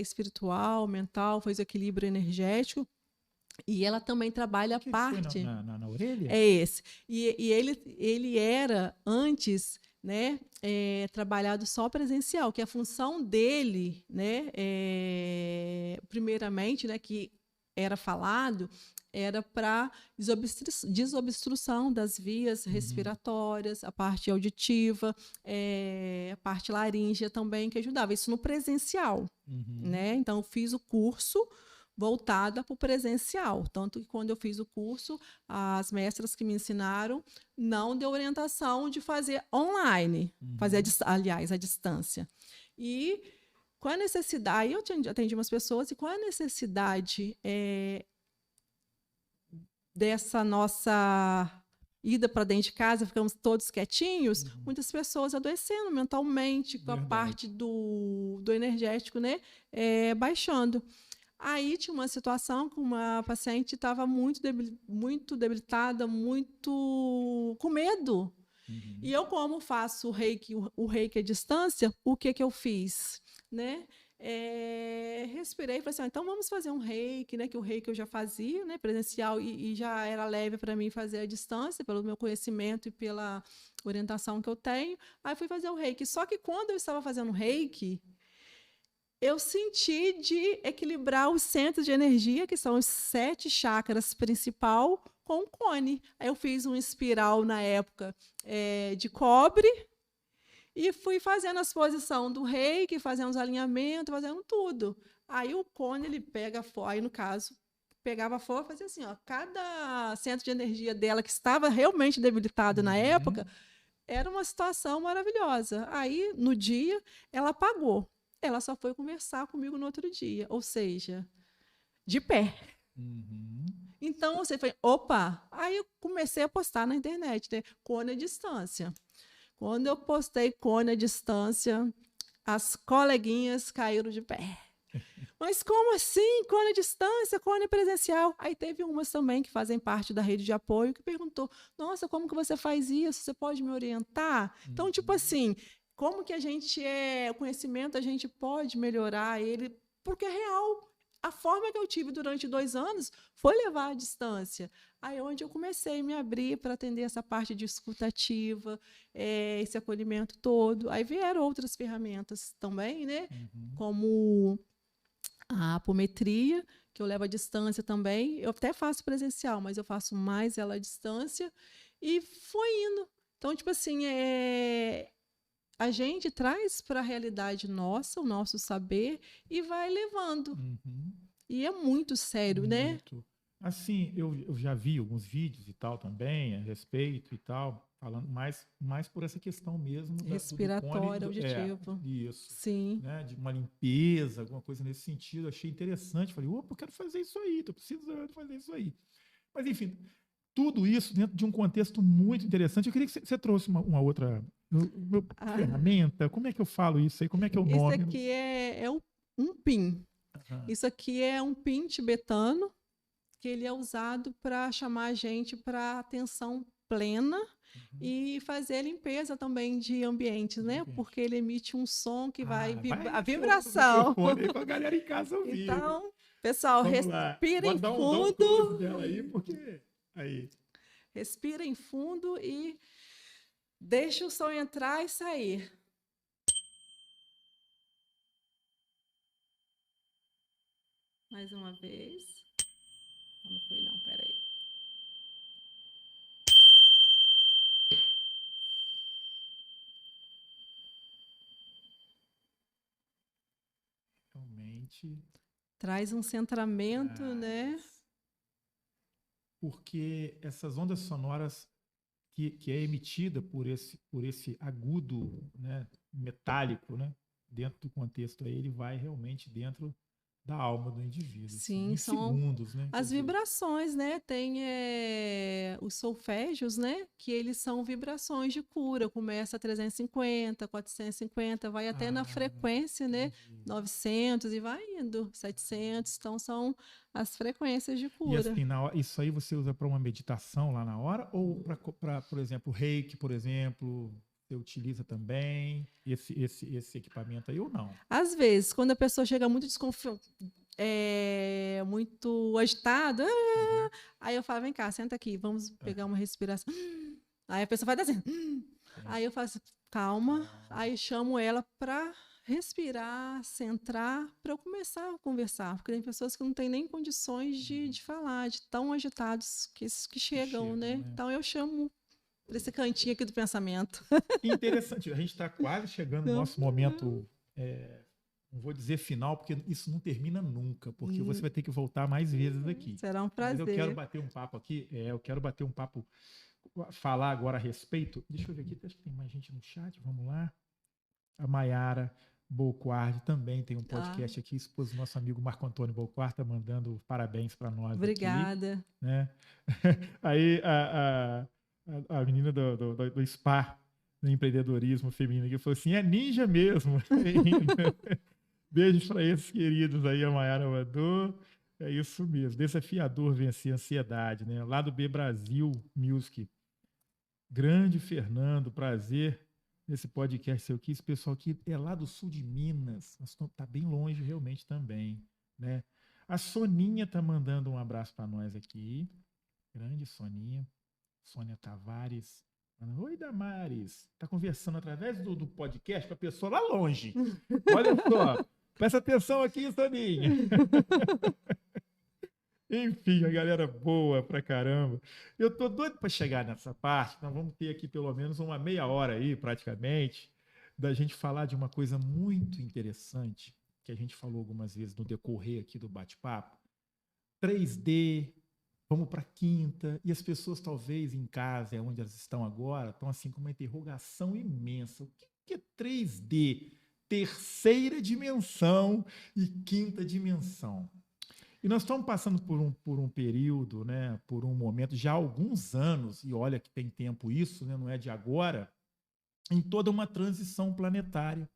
espiritual, mental, faz o equilíbrio energético. E ela também trabalha a parte... Na orelha? É esse. E ele era, antes, né, trabalhado só presencial, que a função dele, né, primeiramente, né, que era falado era para desobstrução das vias respiratórias, a parte auditiva, a parte laríngea também, que ajudava. Isso no presencial, né? Então, eu fiz o curso voltada para o presencial. Tanto que, quando eu fiz o curso, as mestras que me ensinaram não deu orientação de fazer online, fazer, aliás, à distância. E com a necessidade, eu atendi umas pessoas, e com a necessidade dessa nossa ida para dentro de casa, ficamos todos quietinhos, muitas pessoas adoecendo mentalmente, com a parte do energético, né, baixando. Aí tinha uma situação que uma paciente estava muito debilitada, muito com medo. E eu, como faço o reiki à distância, o que eu fiz? Né? Respirei e falei assim, então vamos fazer um reiki, né? Que o reiki eu já fazia, né? Presencial, e já era leve para mim fazer à distância, pelo meu conhecimento e pela orientação que eu tenho. Aí fui fazer o reiki. Só que quando eu estava fazendo reiki, eu senti de equilibrar os centros de energia, que são os 7 chakras principal, com o cone. Aí eu fiz um espiral na época de cobre e fui fazendo as posições do reiki, fazendo os alinhamentos, fazendo tudo. Aí o cone, ele pega fogo. Aí, no caso, pegava fogo e fazia assim, ó, cada centro de energia dela que estava realmente debilitado na época, era uma situação maravilhosa. Aí, no dia, ela apagou. Ela só foi conversar comigo no outro dia, ou seja, de pé. Então, você foi, opa! Aí eu comecei a postar na internet, né? Cone à distância. Quando eu postei cone à distância, as coleguinhas caíram de pé. Mas como assim? Cone à distância, cone presencial? Aí teve umas também que fazem parte da rede de apoio que perguntou, nossa, como que você faz isso? Você pode me orientar? Então, tipo assim, como que o conhecimento, a gente pode melhorar ele? Porque é real. A forma que eu tive durante 2 anos foi levar à distância. Aí, onde eu comecei a me abrir para atender essa parte de escutativa, esse acolhimento todo. Aí vieram outras ferramentas também, né? Como a apometria, que eu levo à distância também. Eu até faço presencial, mas eu faço mais ela à distância. E foi indo. Então, tipo assim, a gente traz para a realidade nossa, o nosso saber, e vai levando. E é muito sério, né? Assim, eu já vi alguns vídeos e tal também, a respeito e tal, falando mais por essa questão mesmo respiratória, auditiva. Isso. Sim. Né, de uma limpeza, alguma coisa nesse sentido. Achei interessante. Falei, opa, eu quero fazer isso aí, estou precisando fazer isso aí. Mas, enfim, tudo isso dentro de um contexto muito interessante. Eu queria que você trouxe uma outra ferramenta. Como é que eu falo isso aí? Como é que é o nome? Isso aqui é um PIN. Isso aqui é um PIN tibetano, que ele é usado para chamar a gente para atenção plena e fazer limpeza também de ambientes, né? Porque ele emite um som que vai a vibração. Para a galera em casa ouvir. Então, pessoal, respira em fundo. Dá um dela aí, porque aí. Respira em fundo e deixa o som entrar e sair. Mais uma vez. Não foi não, peraí. Realmente. Traz um centramento, né? Porque essas ondas sonoras que é emitida por esse agudo, né, metálico, né, dentro do contexto aí, ele vai realmente dentro da alma do indivíduo. Sim, assim, em são segundos, né? as vibrações, né? Tem os solfégios, né? Que eles são vibrações de cura. Começa a 350, 450, vai até na frequência, né? 900 e vai indo, 700. Então, são as frequências de cura. E assim, isso aí você usa para uma meditação lá na hora? Ou para, por exemplo, reiki, por exemplo... Você utiliza também esse equipamento aí ou não? Às vezes, quando a pessoa chega muito muito agitada, aí eu falo, vem cá, senta aqui, vamos pegar uma respiração. Aí a pessoa vai assim, aí eu faço, calma, aí chamo ela para respirar, centrar, para eu começar a conversar. Porque tem pessoas que não têm nem condições de falar, de tão agitados que chegam, né? Então eu chamo para esse cantinho aqui do pensamento. Interessante, a gente está quase chegando no nosso momento, não vou dizer final, porque isso não termina nunca, porque você vai ter que voltar mais vezes aqui. Será um prazer. Mas eu quero bater um papo aqui, falar agora a respeito. Deixa eu ver aqui, acho que tem mais gente no chat, vamos lá. A Maiara Boquard também tem um podcast aqui, esposa do nosso amigo Marco Antônio Boquard, tá mandando parabéns para nós. Obrigada. Aqui, né? Aí a menina do SPA, do empreendedorismo feminino, aqui falou assim, é ninja mesmo. Beijos para esses queridos aí, a Maiara mandou. É isso mesmo, desafiador vencer a ansiedade, né? Lá do B Brasil Music. Grande Fernando, prazer nesse podcast seu aqui. Esse pessoal aqui é lá do sul de Minas, tá bem longe realmente também, né? A Soninha tá mandando um abraço para nós aqui. Grande Soninha. Sônia Tavares. Oi, Damares. Tá conversando através do podcast com a pessoa lá longe. Olha só. Presta atenção aqui, Soninha. Enfim, a galera boa pra caramba. Eu tô doido para chegar nessa parte. Nós vamos ter aqui pelo menos uma meia hora aí, praticamente, da gente falar de uma coisa muito interessante que a gente falou algumas vezes no decorrer aqui do bate-papo. 3D, vamos para quinta, e as pessoas talvez em casa, onde elas estão agora, estão assim com uma interrogação imensa. O que é 3D? Terceira dimensão e quinta dimensão. E nós estamos passando por um período, né, por um momento, já há alguns anos, e olha que tem tempo isso, né, não é de agora, em toda uma transição planetária.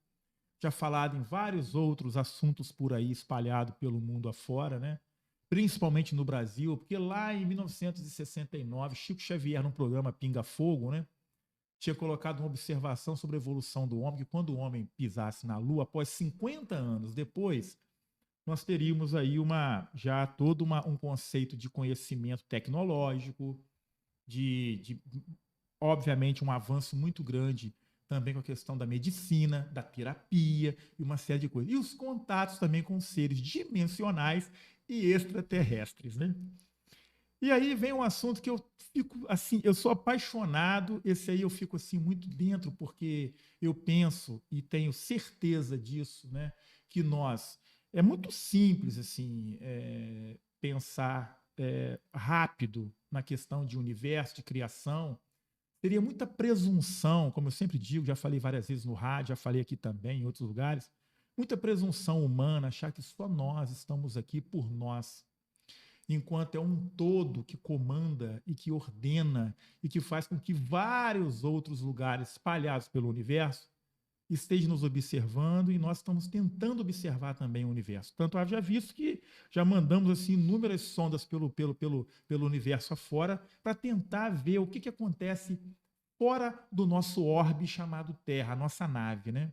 Já falado em vários outros assuntos por aí, espalhado pelo mundo afora, né, principalmente no Brasil, porque lá em 1969, Chico Xavier, no programa Pinga Fogo, né, tinha colocado uma observação sobre a evolução do homem, que quando o homem pisasse na Lua, após 50 anos depois, nós teríamos aí já todo um conceito de conhecimento tecnológico, obviamente, um avanço muito grande também com a questão da medicina, da terapia e uma série de coisas. E os contatos também com seres dimensionais e extraterrestres, né? E aí vem um assunto que eu fico assim, eu sou apaixonado, esse aí eu fico assim muito dentro, porque eu penso e tenho certeza disso, né? Que é muito simples assim, pensar rápido na questão de universo, de criação. Teria muita presunção, como eu sempre digo, já falei várias vezes no rádio, já falei aqui também em outros lugares, muita presunção humana, achar que só nós estamos aqui por nós, enquanto é um todo que comanda e que ordena e que faz com que vários outros lugares espalhados pelo universo estejam nos observando e nós estamos tentando observar também o universo. Tanto haja visto que já mandamos assim inúmeras sondas pelo universo afora para tentar ver o que acontece fora do nosso orbe chamado Terra, a nossa nave, né?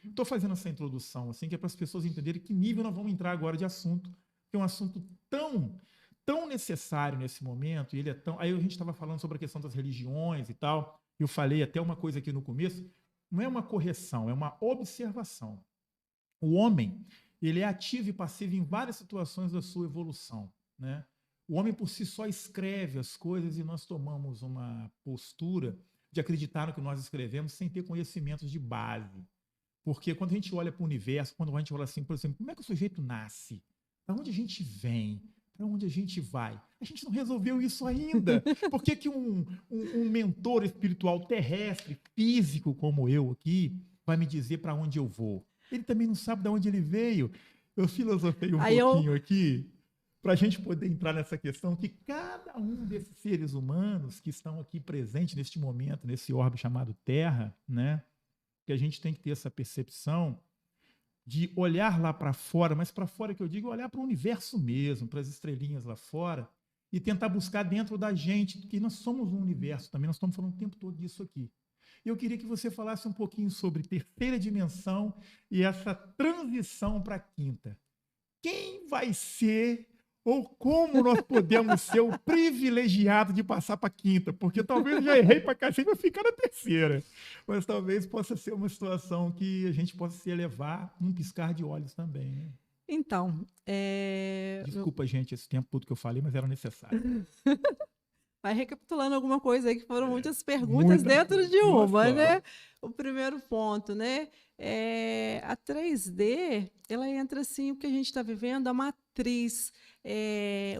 Estou fazendo essa introdução assim que é para as pessoas entenderem que nível nós vamos entrar agora de assunto, que é um assunto tão necessário nesse momento, e ele é tão... Aí a gente estava falando sobre a questão das religiões e tal, eu falei até uma coisa aqui no começo, não é uma correção, é uma observação. O homem, ele é ativo e passivo em várias situações da sua evolução, né? O homem por si só escreve as coisas e nós tomamos uma postura de acreditar no que nós escrevemos sem ter conhecimentos de base. Porque quando a gente olha para o universo, quando a gente olha assim, por exemplo, como é que o sujeito nasce? Para onde a gente vem? Para onde a gente vai? A gente não resolveu isso ainda. Por que um mentor espiritual terrestre, físico como eu aqui, vai me dizer para onde eu vou? Ele também não sabe de onde ele veio. Eu filosofei pouquinho aqui para a gente poder entrar nessa questão que cada um desses seres humanos que estão aqui presentes neste momento, nesse orbe chamado Terra, né, que a gente tem que ter essa percepção de olhar lá para fora, mas para fora que eu digo, olhar para o universo mesmo, para as estrelinhas lá fora, e tentar buscar dentro da gente, que nós somos um universo também, nós estamos falando o tempo todo disso aqui. Eu queria que você falasse um pouquinho sobre terceira dimensão e essa transição para a quinta. Quem vai ser Ou como nós podemos ser o privilegiado de passar para a quinta? Porque talvez eu já errei para cacete e vou ficar na terceira. Mas talvez possa ser uma situação que a gente possa se elevar num piscar de olhos também, né? Então, Desculpa, gente, esse tempo todo que eu falei, mas era necessário. vai recapitulando alguma coisa aí, que foram muitas perguntas Muita dentro coisa. de uma, Nossa, né? O primeiro ponto, né? A 3D, ela entra assim, o que a gente está vivendo, a matriz,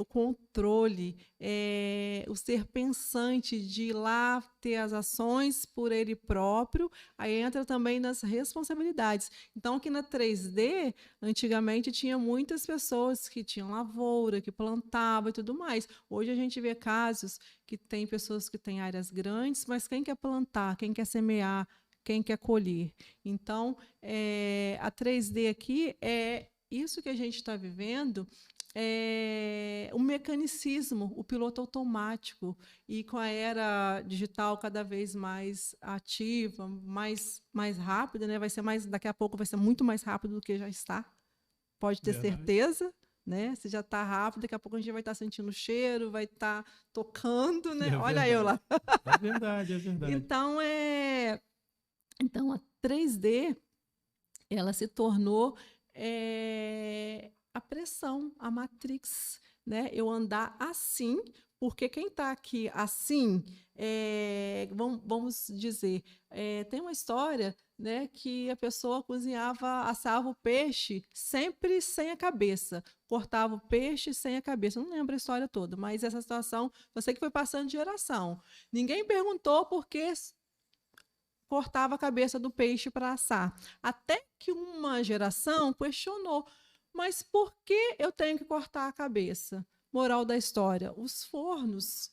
o controle, o ser pensante de ir lá ter as ações por ele próprio, aí entra também nas responsabilidades. Então, aqui na 3D, antigamente tinha muitas pessoas que tinham lavoura, que plantavam e tudo mais. Hoje a gente vê casos que tem pessoas que têm áreas grandes, mas quem quer plantar, quem quer semear, quem quer colher. Então, a 3D aqui é isso que a gente está vivendo, o mecanicismo, o piloto automático, e com a era digital cada vez mais ativa, mais rápida, né? Vai ser daqui a pouco vai ser muito mais rápido do que já está. Pode ter certeza. Né? Se já está rápido, daqui a pouco a gente vai estar sentindo o cheiro, vai estar tocando, né? Olha eu lá. É verdade, é verdade. Então a 3D, ela se tornou a pressão, a matrix, né? Eu andar assim, porque quem está aqui assim, vamos dizer, tem uma história, né, que a pessoa assava o peixe sempre sem a cabeça, cortava o peixe sem a cabeça. Não lembro a história toda, mas essa situação, eu sei que foi passando de geração. Ninguém perguntou por que cortava a cabeça do peixe para assar. Até que uma geração questionou, mas por que eu tenho que cortar a cabeça? Moral da história, os fornos,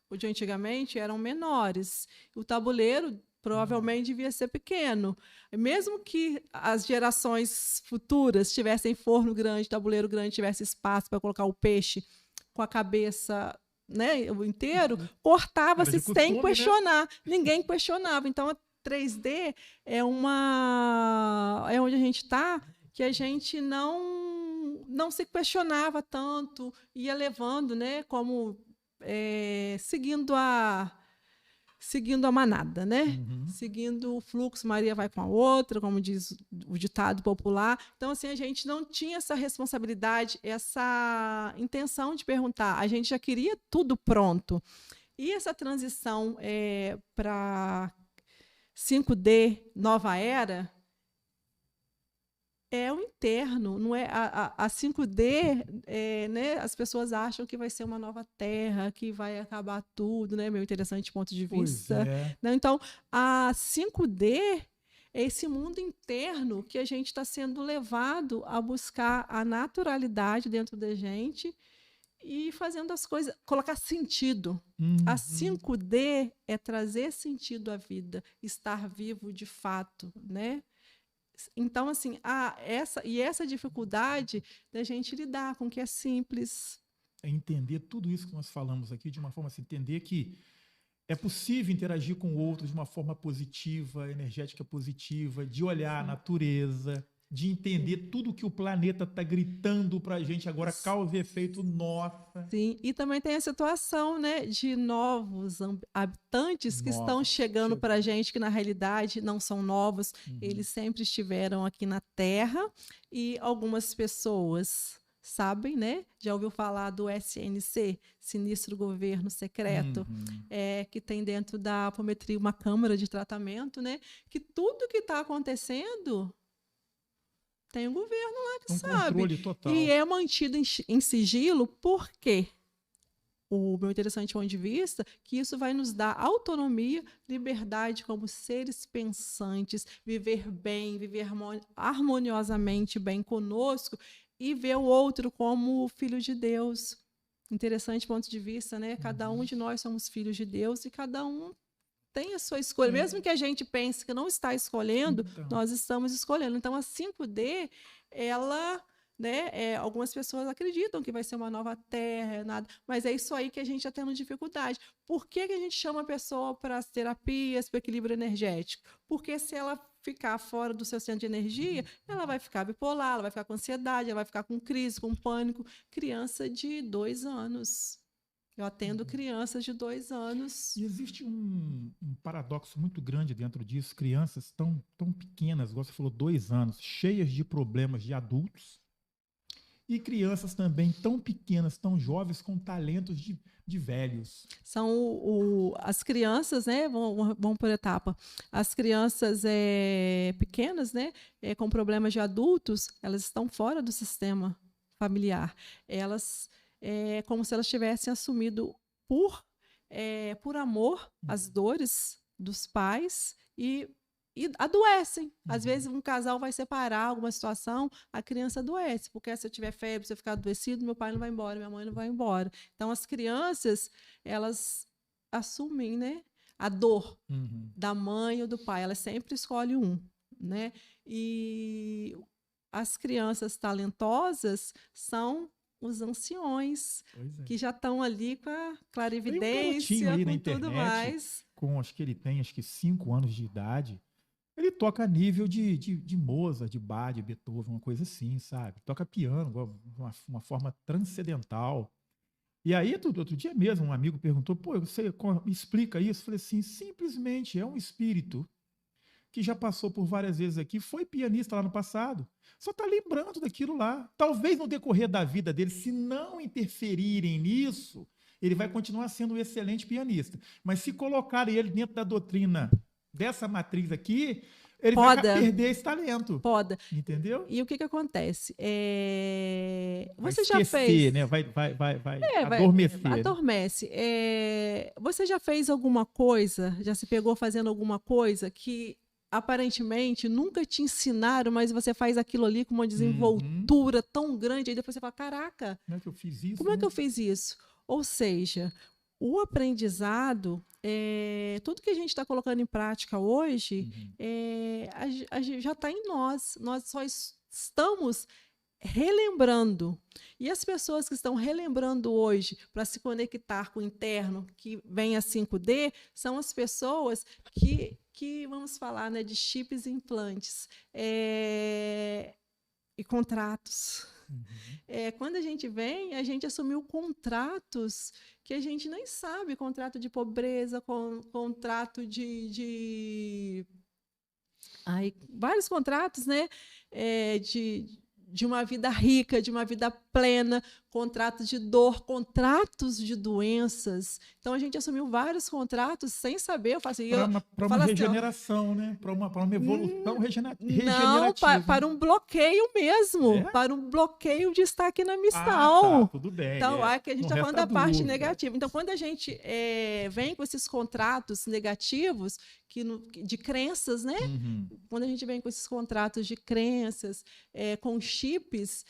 o de antigamente, eram menores. O tabuleiro provavelmente devia ser pequeno. Mesmo que as gerações futuras tivessem forno grande, tabuleiro grande, tivesse espaço para colocar o peixe com a cabeça, né, o inteiro, cortava-se sem questionar. Né? Ninguém questionava. Então, a 3D é onde a gente está, que a gente não se questionava tanto, ia levando, né, como seguindo a manada, né? Uhum. Seguindo o fluxo, Maria vai com a outra, como diz o ditado popular. Então, assim, a gente não tinha essa responsabilidade, essa intenção de perguntar. A gente já queria tudo pronto. E essa transição para 5D, nova era, é o interno, não é a 5D, né? As pessoas acham que vai ser uma nova terra, que vai acabar tudo, né? Meu interessante ponto de vista. Né? Então, a 5D é esse mundo interno que a gente está sendo levado a buscar a naturalidade dentro da gente e fazendo as coisas, colocar sentido. A 5D é trazer sentido à vida, estar vivo de fato, né? Então, assim, essa dificuldade da gente lidar com o que é simples. É entender tudo isso que nós falamos aqui de uma forma assim, entender que é possível interagir com o outro de uma forma positiva, energética positiva, de olhar a natureza, de entender tudo que o planeta está gritando para a gente agora, causa e efeito nossa. Sim, e também tem a situação, né, de novos habitantes que estão chegando para a gente, que na realidade não são novos, eles sempre estiveram aqui na Terra, e algumas pessoas sabem, né? Já ouviu falar do SNC, Sinistro Governo Secreto, que tem dentro da apometria uma câmara de tratamento, né? Que tudo que está acontecendo tem um governo lá que sabe. Controle total. E é mantido em sigilo, por quê? O meu interessante ponto de vista, que isso vai nos dar autonomia, liberdade como seres pensantes, viver bem, viver harmoniosamente bem conosco e ver o outro como filho de Deus. Interessante ponto de vista, né? Cada um de nós somos filhos de Deus e cada um tem a sua escolha. Mesmo que a gente pense que não está escolhendo, nós estamos escolhendo. Então, a 5D, ela, né, algumas pessoas acreditam que vai ser uma nova terra, nada, mas é isso aí que a gente está tendo dificuldade. Por que a gente chama a pessoa para as terapias, para o equilíbrio energético? Porque se ela ficar fora do seu centro de energia, ela vai ficar bipolar, ela vai ficar com ansiedade, ela vai ficar com crise, com pânico. Criança de 2 anos. Eu atendo crianças de 2 anos. E existe um paradoxo muito grande dentro disso. Crianças tão pequenas, igual você falou, 2 anos, cheias de problemas de adultos, e crianças também tão pequenas, tão jovens, com talentos de velhos. São as crianças, né? Vamos por etapa. As crianças pequenas, né? Com problemas de adultos, elas estão fora do sistema familiar. Elas é como se elas tivessem assumido por amor as dores dos pais e adoecem. Às vezes um casal vai separar alguma situação, a criança adoece, porque se eu tiver febre, se eu ficar adoecido, meu pai não vai embora, minha mãe não vai embora. Então as crianças, elas assumem, né, a dor da mãe ou do pai, elas sempre escolhem um, né? E as crianças talentosas são os anciões, que já estão ali com a clarividência, aí com na tudo internet, mais. acho que ele tem 5 anos de idade. Ele toca a nível de Mozart, de Bach, de Beethoven, uma coisa assim, sabe? Toca piano, uma forma transcendental. E aí, outro dia mesmo, um amigo perguntou, você me explica isso? Eu falei assim, simplesmente é um espírito que já passou por várias vezes aqui, foi pianista lá no passado, só está lembrando daquilo lá. Talvez no decorrer da vida dele, se não interferirem nisso, ele vai continuar sendo um excelente pianista. Mas se colocarem ele dentro da doutrina dessa matriz aqui, ele vai perder esse talento. Poda. Entendeu? E o que acontece? Você esquecer, já fez, né? Vai adormecer. Adormece. Você já fez alguma coisa, já se pegou fazendo alguma coisa que aparentemente nunca te ensinaram, mas você faz aquilo ali com uma desenvoltura tão grande, aí depois você fala, caraca, como é que eu fiz isso? Como é que eu fiz isso? Ou seja, o aprendizado, tudo que a gente está colocando em prática hoje, já está em nós. Nós só estamos relembrando. E as pessoas que estão relembrando hoje para se conectar com o interno, que vem a 5D, são as pessoas que vamos falar, né, de chips e implantes e contratos. Quando a gente vem, a gente assumiu contratos que a gente nem sabe, contrato de pobreza, contrato vários contratos, né, de uma vida rica, de uma vida plena, contratos de dor, contratos de doenças. Então, a gente assumiu vários contratos sem saber. Para uma regeneração, né? Para uma evolução regenerativa. Não, para um bloqueio mesmo. Para um bloqueio de estar aqui na missão. Tá, tudo bem. Então, que a gente está falando da parte negativa. Então, quando a gente vem com esses contratos negativos, de crenças, né? Quando a gente vem com esses contratos de crenças, com chips,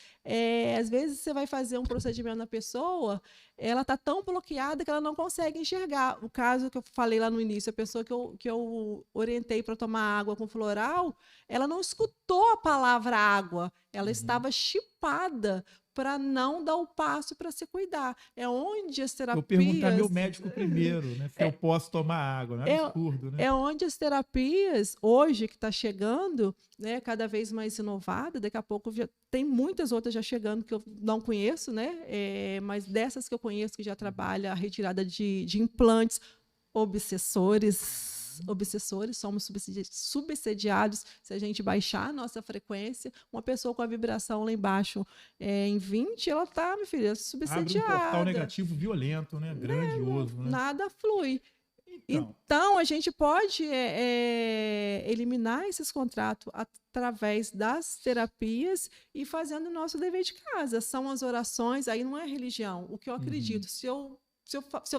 às vezes você vai fazer um procedimento na pessoa, ela está tão bloqueada que ela não consegue enxergar. O caso que eu falei lá no início, a pessoa que eu orientei para tomar água com floral, ela não escutou a palavra água, ela estava chipada para não dar o passo para se cuidar. É onde as terapias... Vou perguntar ao meu médico primeiro, né, se eu posso tomar água, não é absurdo, né? É onde as terapias, hoje, que está chegando, né, cada vez mais inovada, daqui a pouco tem muitas outras já chegando que eu não conheço, né, mas dessas que eu conheço, que já trabalha a retirada de implantes, obsessores, somos subsidiados. Se a gente baixar a nossa frequência, uma pessoa com a vibração lá embaixo em 20, ela está, minha filha, subsidiada. Abre um portal negativo violento, né? Grandioso. Né? Nada flui. Então, a gente pode eliminar esses contratos através das terapias e fazendo o nosso dever de casa. São as orações, aí não é religião. O que eu acredito, se eu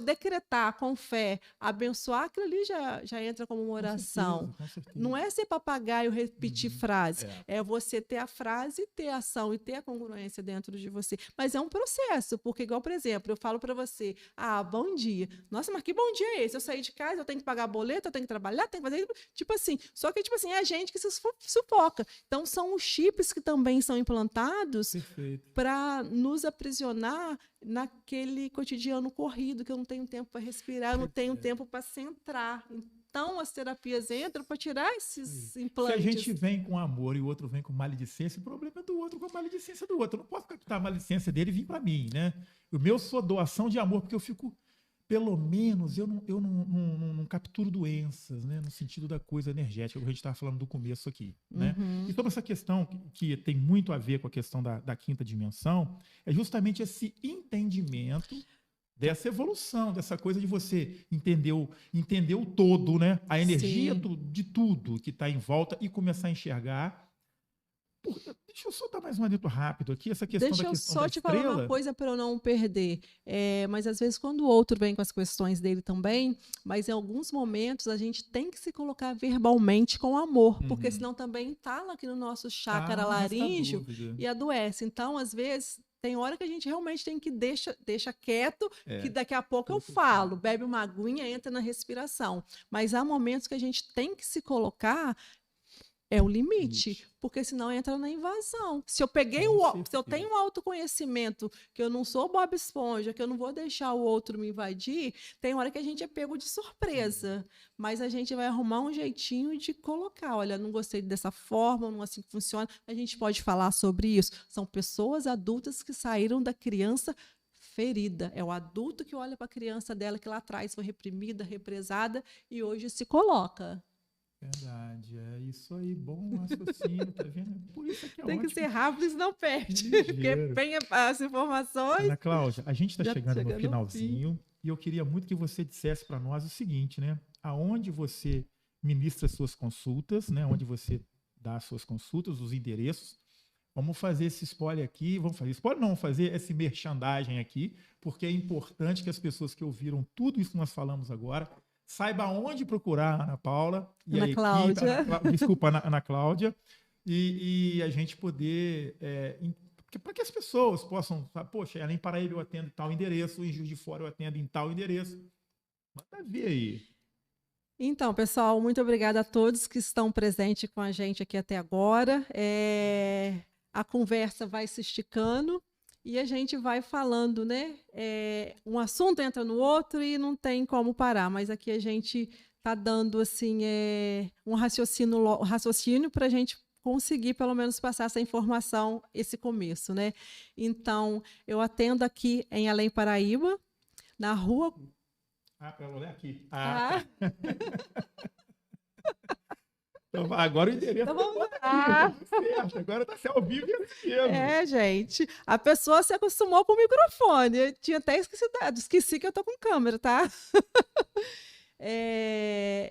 decretar com fé, abençoar, aquilo ali já entra como uma oração. Com certeza. Não é ser papagaio repetir frase. É você ter a frase, ter a ação e ter a congruência dentro de você. Mas é um processo, porque, igual, por exemplo, eu falo para você, bom dia. Nossa, mas que bom dia é esse? Eu saí de casa, eu tenho que pagar boleto, eu tenho que trabalhar, tenho que fazer... Tipo assim, só que, tipo assim, é a gente que se sufoca. Então, são os chips que também são implantados para nos aprisionar naquele cotidiano corrido, que eu não tenho tempo para respirar, eu não tenho tempo para centrar. então as terapias entram para tirar esses Se implantes. a gente vem com amor e o outro vem com maledicência, o problema é do outro com a maledicência do outro. Eu não posso captar a maledicência dele e vir para mim, né? O meu sou doação de amor, porque eu fico, pelo menos, eu não capturo doenças, né? No sentido da coisa energética, que a gente estava falando do começo aqui, né? E sobre essa questão que tem muito a ver com a questão da quinta dimensão, é justamente esse entendimento dessa evolução, dessa coisa de você entender o todo, né? A energia de tudo que está em volta e começar a enxergar. Deixa eu soltar mais um adentro rápido aqui, essa questão Deixa da eu questão só da te estrela. falar uma coisa para eu não perder. Mas às vezes quando o outro vem com as questões dele também, mas em alguns momentos a gente tem que se colocar verbalmente com amor, porque senão também entala aqui no nosso chácara laríngeo e adoece. Então, às vezes, tem hora que a gente realmente tem que deixa quieto, que daqui a pouco eu falo, bebe uma aguinha, entra na respiração. Mas há momentos que a gente tem que se colocar, é o limite, porque senão entra na invasão. Se eu tenho um autoconhecimento, que eu não sou Bob Esponja, que eu não vou deixar o outro me invadir, tem hora que a gente é pego de surpresa, mas a gente vai arrumar um jeitinho de colocar, olha, não gostei dessa forma, não é assim que funciona, a gente pode falar sobre isso. São pessoas adultas que saíram da criança ferida. É o adulto que olha para a criança dela que lá atrás foi reprimida, represada e hoje se coloca. Verdade, é isso aí, bom raciocínio, tá vendo? Por isso é que é Tem ótimo. que ser rápido, senão perde, porque vem as informações. Ana Cláudia, a gente está chegando no finalzinho e eu queria muito que você dissesse para nós o seguinte, né? Aonde você ministra suas consultas, né? Onde você dá as suas consultas, os endereços. Vamos fazer esse spoiler aqui, vamos fazer esse merchandising aqui, porque é importante que as pessoas que ouviram tudo isso que nós falamos agora saiba onde procurar a Ana Paula e Ana Cláudia. Ana Cláudia, e a gente poder, para que as pessoas possam, poxa, ela em Paraíba eu atendo em tal endereço, em Juiz de Fora eu atendo em tal endereço. Manda ver aí. Então, pessoal, muito obrigada a todos que estão presentes com a gente aqui até agora. A conversa vai se esticando. E a gente vai falando, né? Um assunto entra no outro e não tem como parar. Mas aqui a gente está dando assim, um raciocínio para a gente conseguir, pelo menos, passar essa informação, esse começo, né? Então, eu atendo aqui em Além Paraíba, na rua... para olhar aqui. Tá. Então, agora o endereço certo. Agora está ao vivo mesmo. Gente. A pessoa se acostumou com o microfone. Eu tinha até esqueci que eu estou com câmera, tá?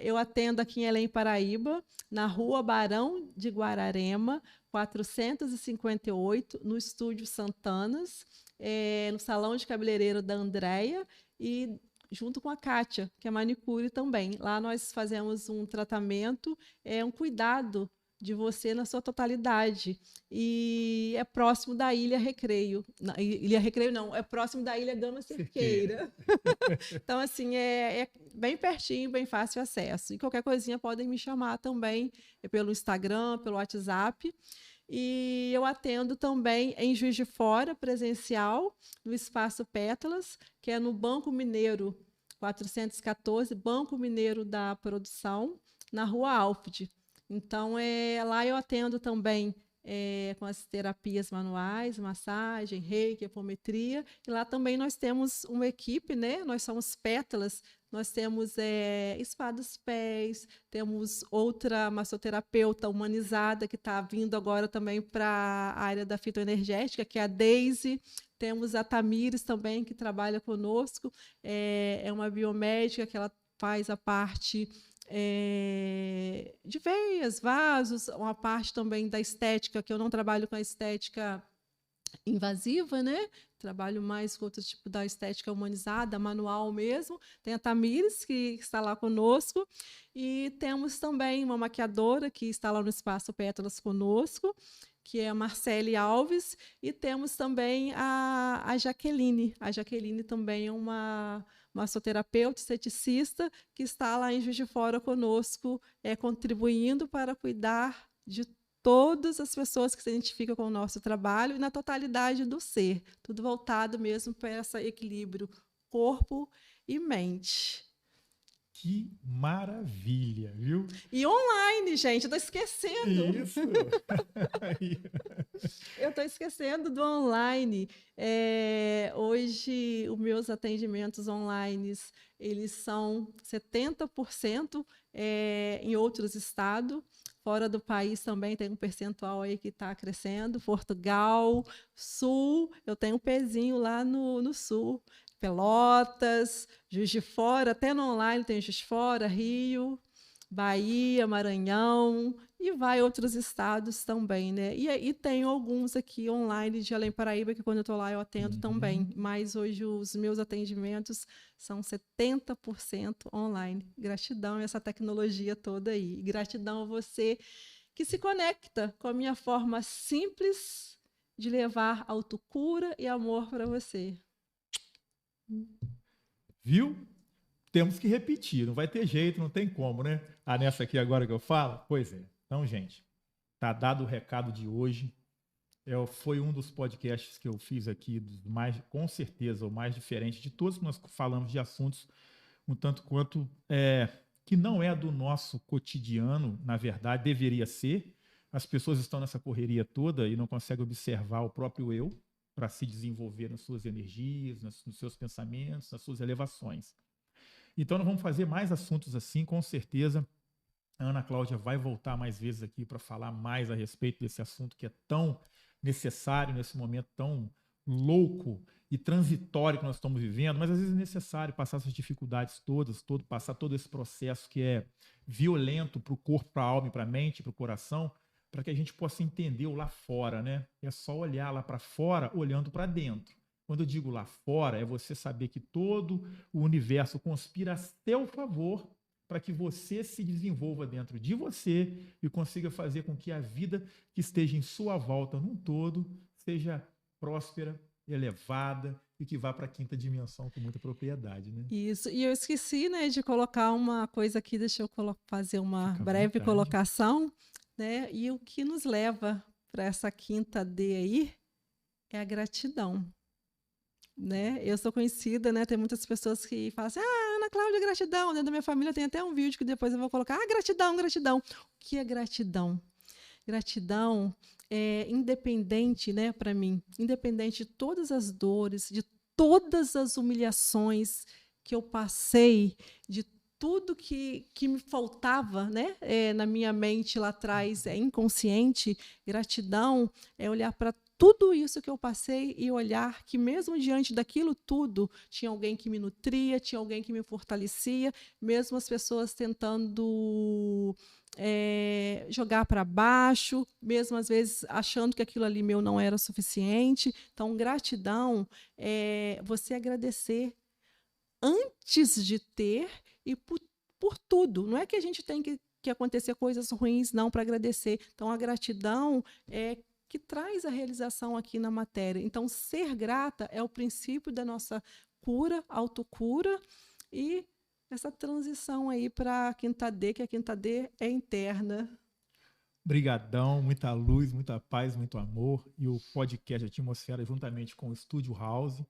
Eu atendo aqui em Além Paraíba, na rua Barão de Guararema, 458, no Estúdio Santanas, no Salão de Cabeleireiro da Andréia e junto com a Kátia, que é manicure também. Lá nós fazemos um tratamento, um cuidado de você na sua totalidade. E é próximo da Ilha Recreio. Ilha Recreio não, é próximo da Ilha Gama Cerqueira. Então, assim, é bem pertinho, bem fácil acesso. E qualquer coisinha podem me chamar também pelo Instagram, pelo WhatsApp. E eu atendo também em Juiz de Fora, presencial, no Espaço Pétalas, que é no Banco Mineiro 414, Banco Mineiro da Produção, na Rua Alfred. Então, lá eu atendo também com as terapias manuais, massagem, reiki, apometria. E lá também nós temos uma equipe, né? Nós somos Pétalas, nós temos Spa dos Pés, temos outra massoterapeuta humanizada que está vindo agora também para a área da fitoenergética, que é a Deise. Temos a Tamires também, que trabalha conosco, é uma biomédica que ela faz a parte de veias, vasos, uma parte também da estética, que eu não trabalho com a estética invasiva, né? Trabalho mais com outro tipo da estética humanizada, manual mesmo. Tem a Tamires, que está lá conosco, e temos também uma maquiadora que está lá no Espaço Pétalas conosco, que é a Marcele Alves, e temos também a Jaqueline. A Jaqueline também é uma massoterapeuta, esteticista, que está lá em Juiz de Fora conosco, contribuindo para cuidar de todas as pessoas que se identificam com o nosso trabalho e na totalidade do ser, tudo voltado mesmo para esse equilíbrio corpo e mente. Que maravilha, viu? E online, gente, eu tô esquecendo. Isso. Eu tô esquecendo do online. Hoje, os meus atendimentos online, eles são 70% em outros estados. Fora do país também tem um percentual aí que está crescendo. Portugal, Sul, eu tenho um pezinho lá no Sul. Pelotas, Juiz de Fora, até no online tem Juiz de Fora, Rio, Bahia, Maranhão, e vai outros estados também, né? E tem alguns aqui online de Além Paraíba, que quando eu estou lá eu atendo também. Mas hoje os meus atendimentos são 70% online. Gratidão a essa tecnologia toda aí. E gratidão a você que se conecta com a minha forma simples de levar autocura e amor para você. Viu? Temos que repetir, não vai ter jeito, não tem como, né? Nessa aqui agora que eu falo? Pois é. Então, gente, tá dado o recado de hoje. Foi um dos podcasts que eu fiz aqui, com certeza, o mais diferente de todos que nós falamos de assuntos, um tanto quanto que não é do nosso cotidiano, na verdade, deveria ser. As pessoas estão nessa correria toda e não conseguem observar o próprio eu para se desenvolver nas suas energias, nos seus pensamentos, nas suas elevações. Então, nós vamos fazer mais assuntos assim, com certeza. A Ana Cláudia vai voltar mais vezes aqui para falar mais a respeito desse assunto que é tão necessário nesse momento tão louco e transitório que nós estamos vivendo, mas às vezes é necessário passar essas dificuldades todas, passar todo esse processo que é violento para o corpo, para a alma, para a mente, para o coração, para que a gente possa entender o lá fora, né? É só olhar lá para fora, olhando para dentro. Quando eu digo lá fora, é você saber que todo o universo conspira a seu favor para que você se desenvolva dentro de você e consiga fazer com que a vida que esteja em sua volta num todo seja próspera, elevada e que vá para a quinta dimensão com muita propriedade, né? Isso, e eu esqueci, né, de colocar uma coisa aqui, deixa eu fazer uma breve colocação, né? E o que nos leva para essa quinta D aí é a gratidão. Né? Eu sou conhecida, né? Tem muitas pessoas que falam assim, Ana Cláudia, gratidão. Dentro da minha família tem até um vídeo que depois eu vou colocar, gratidão, gratidão. O que é gratidão? Gratidão é independente, né, para mim, independente de todas as dores, de todas as humilhações que eu passei, de tudo que me faltava, né, na minha mente lá atrás, inconsciente. Gratidão é olhar para tudo isso que eu passei e olhar que mesmo diante daquilo tudo, tinha alguém que me nutria, tinha alguém que me fortalecia, mesmo as pessoas tentando jogar para baixo, mesmo às vezes achando que aquilo ali meu não era suficiente. Então, gratidão é você agradecer antes de ter e por tudo. Não é que a gente tem que acontecer coisas ruins, não, para agradecer. Então, a gratidão é que traz a realização aqui na matéria. Então, ser grata é o princípio da nossa cura, autocura e essa transição aí para a quinta D, que a quinta D é interna. Brigadão, muita luz, muita paz, muito amor. E o podcast Atmosfera, juntamente com o Estúdio House,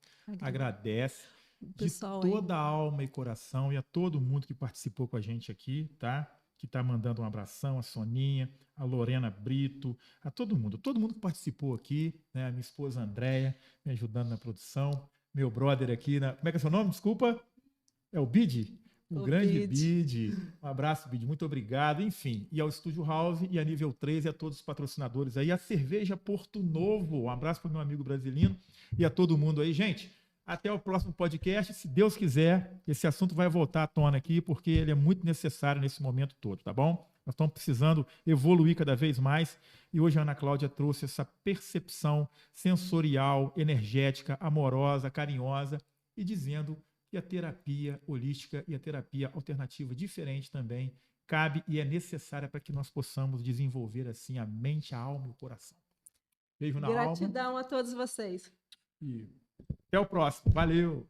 agradece de toda a alma e coração e a todo mundo que participou com a gente aqui, tá? Que está mandando um abração, a Soninha, a Lorena Brito, a todo mundo que participou aqui, né? A minha esposa Andréia, me ajudando na produção, meu brother aqui, como é que é seu nome? Desculpa. É o Bidi? O grande Bidi. Um abraço, Bidi, muito obrigado. Enfim, e ao Estúdio House e a Nível 3 e a todos os patrocinadores aí, a Cerveja Porto Novo. Um abraço para o meu amigo brasileiro e a todo mundo aí. Gente, até o próximo podcast. Se Deus quiser, esse assunto vai voltar à tona aqui, porque ele é muito necessário nesse momento todo, tá bom? Nós estamos precisando evoluir cada vez mais e hoje a Ana Cláudia trouxe essa percepção sensorial, energética, amorosa, carinhosa e dizendo que a terapia holística e a terapia alternativa diferente também cabe e é necessária para que nós possamos desenvolver assim a mente, a alma e o coração. Beijo na alma. Gratidão a todos vocês. E até o próximo. Valeu!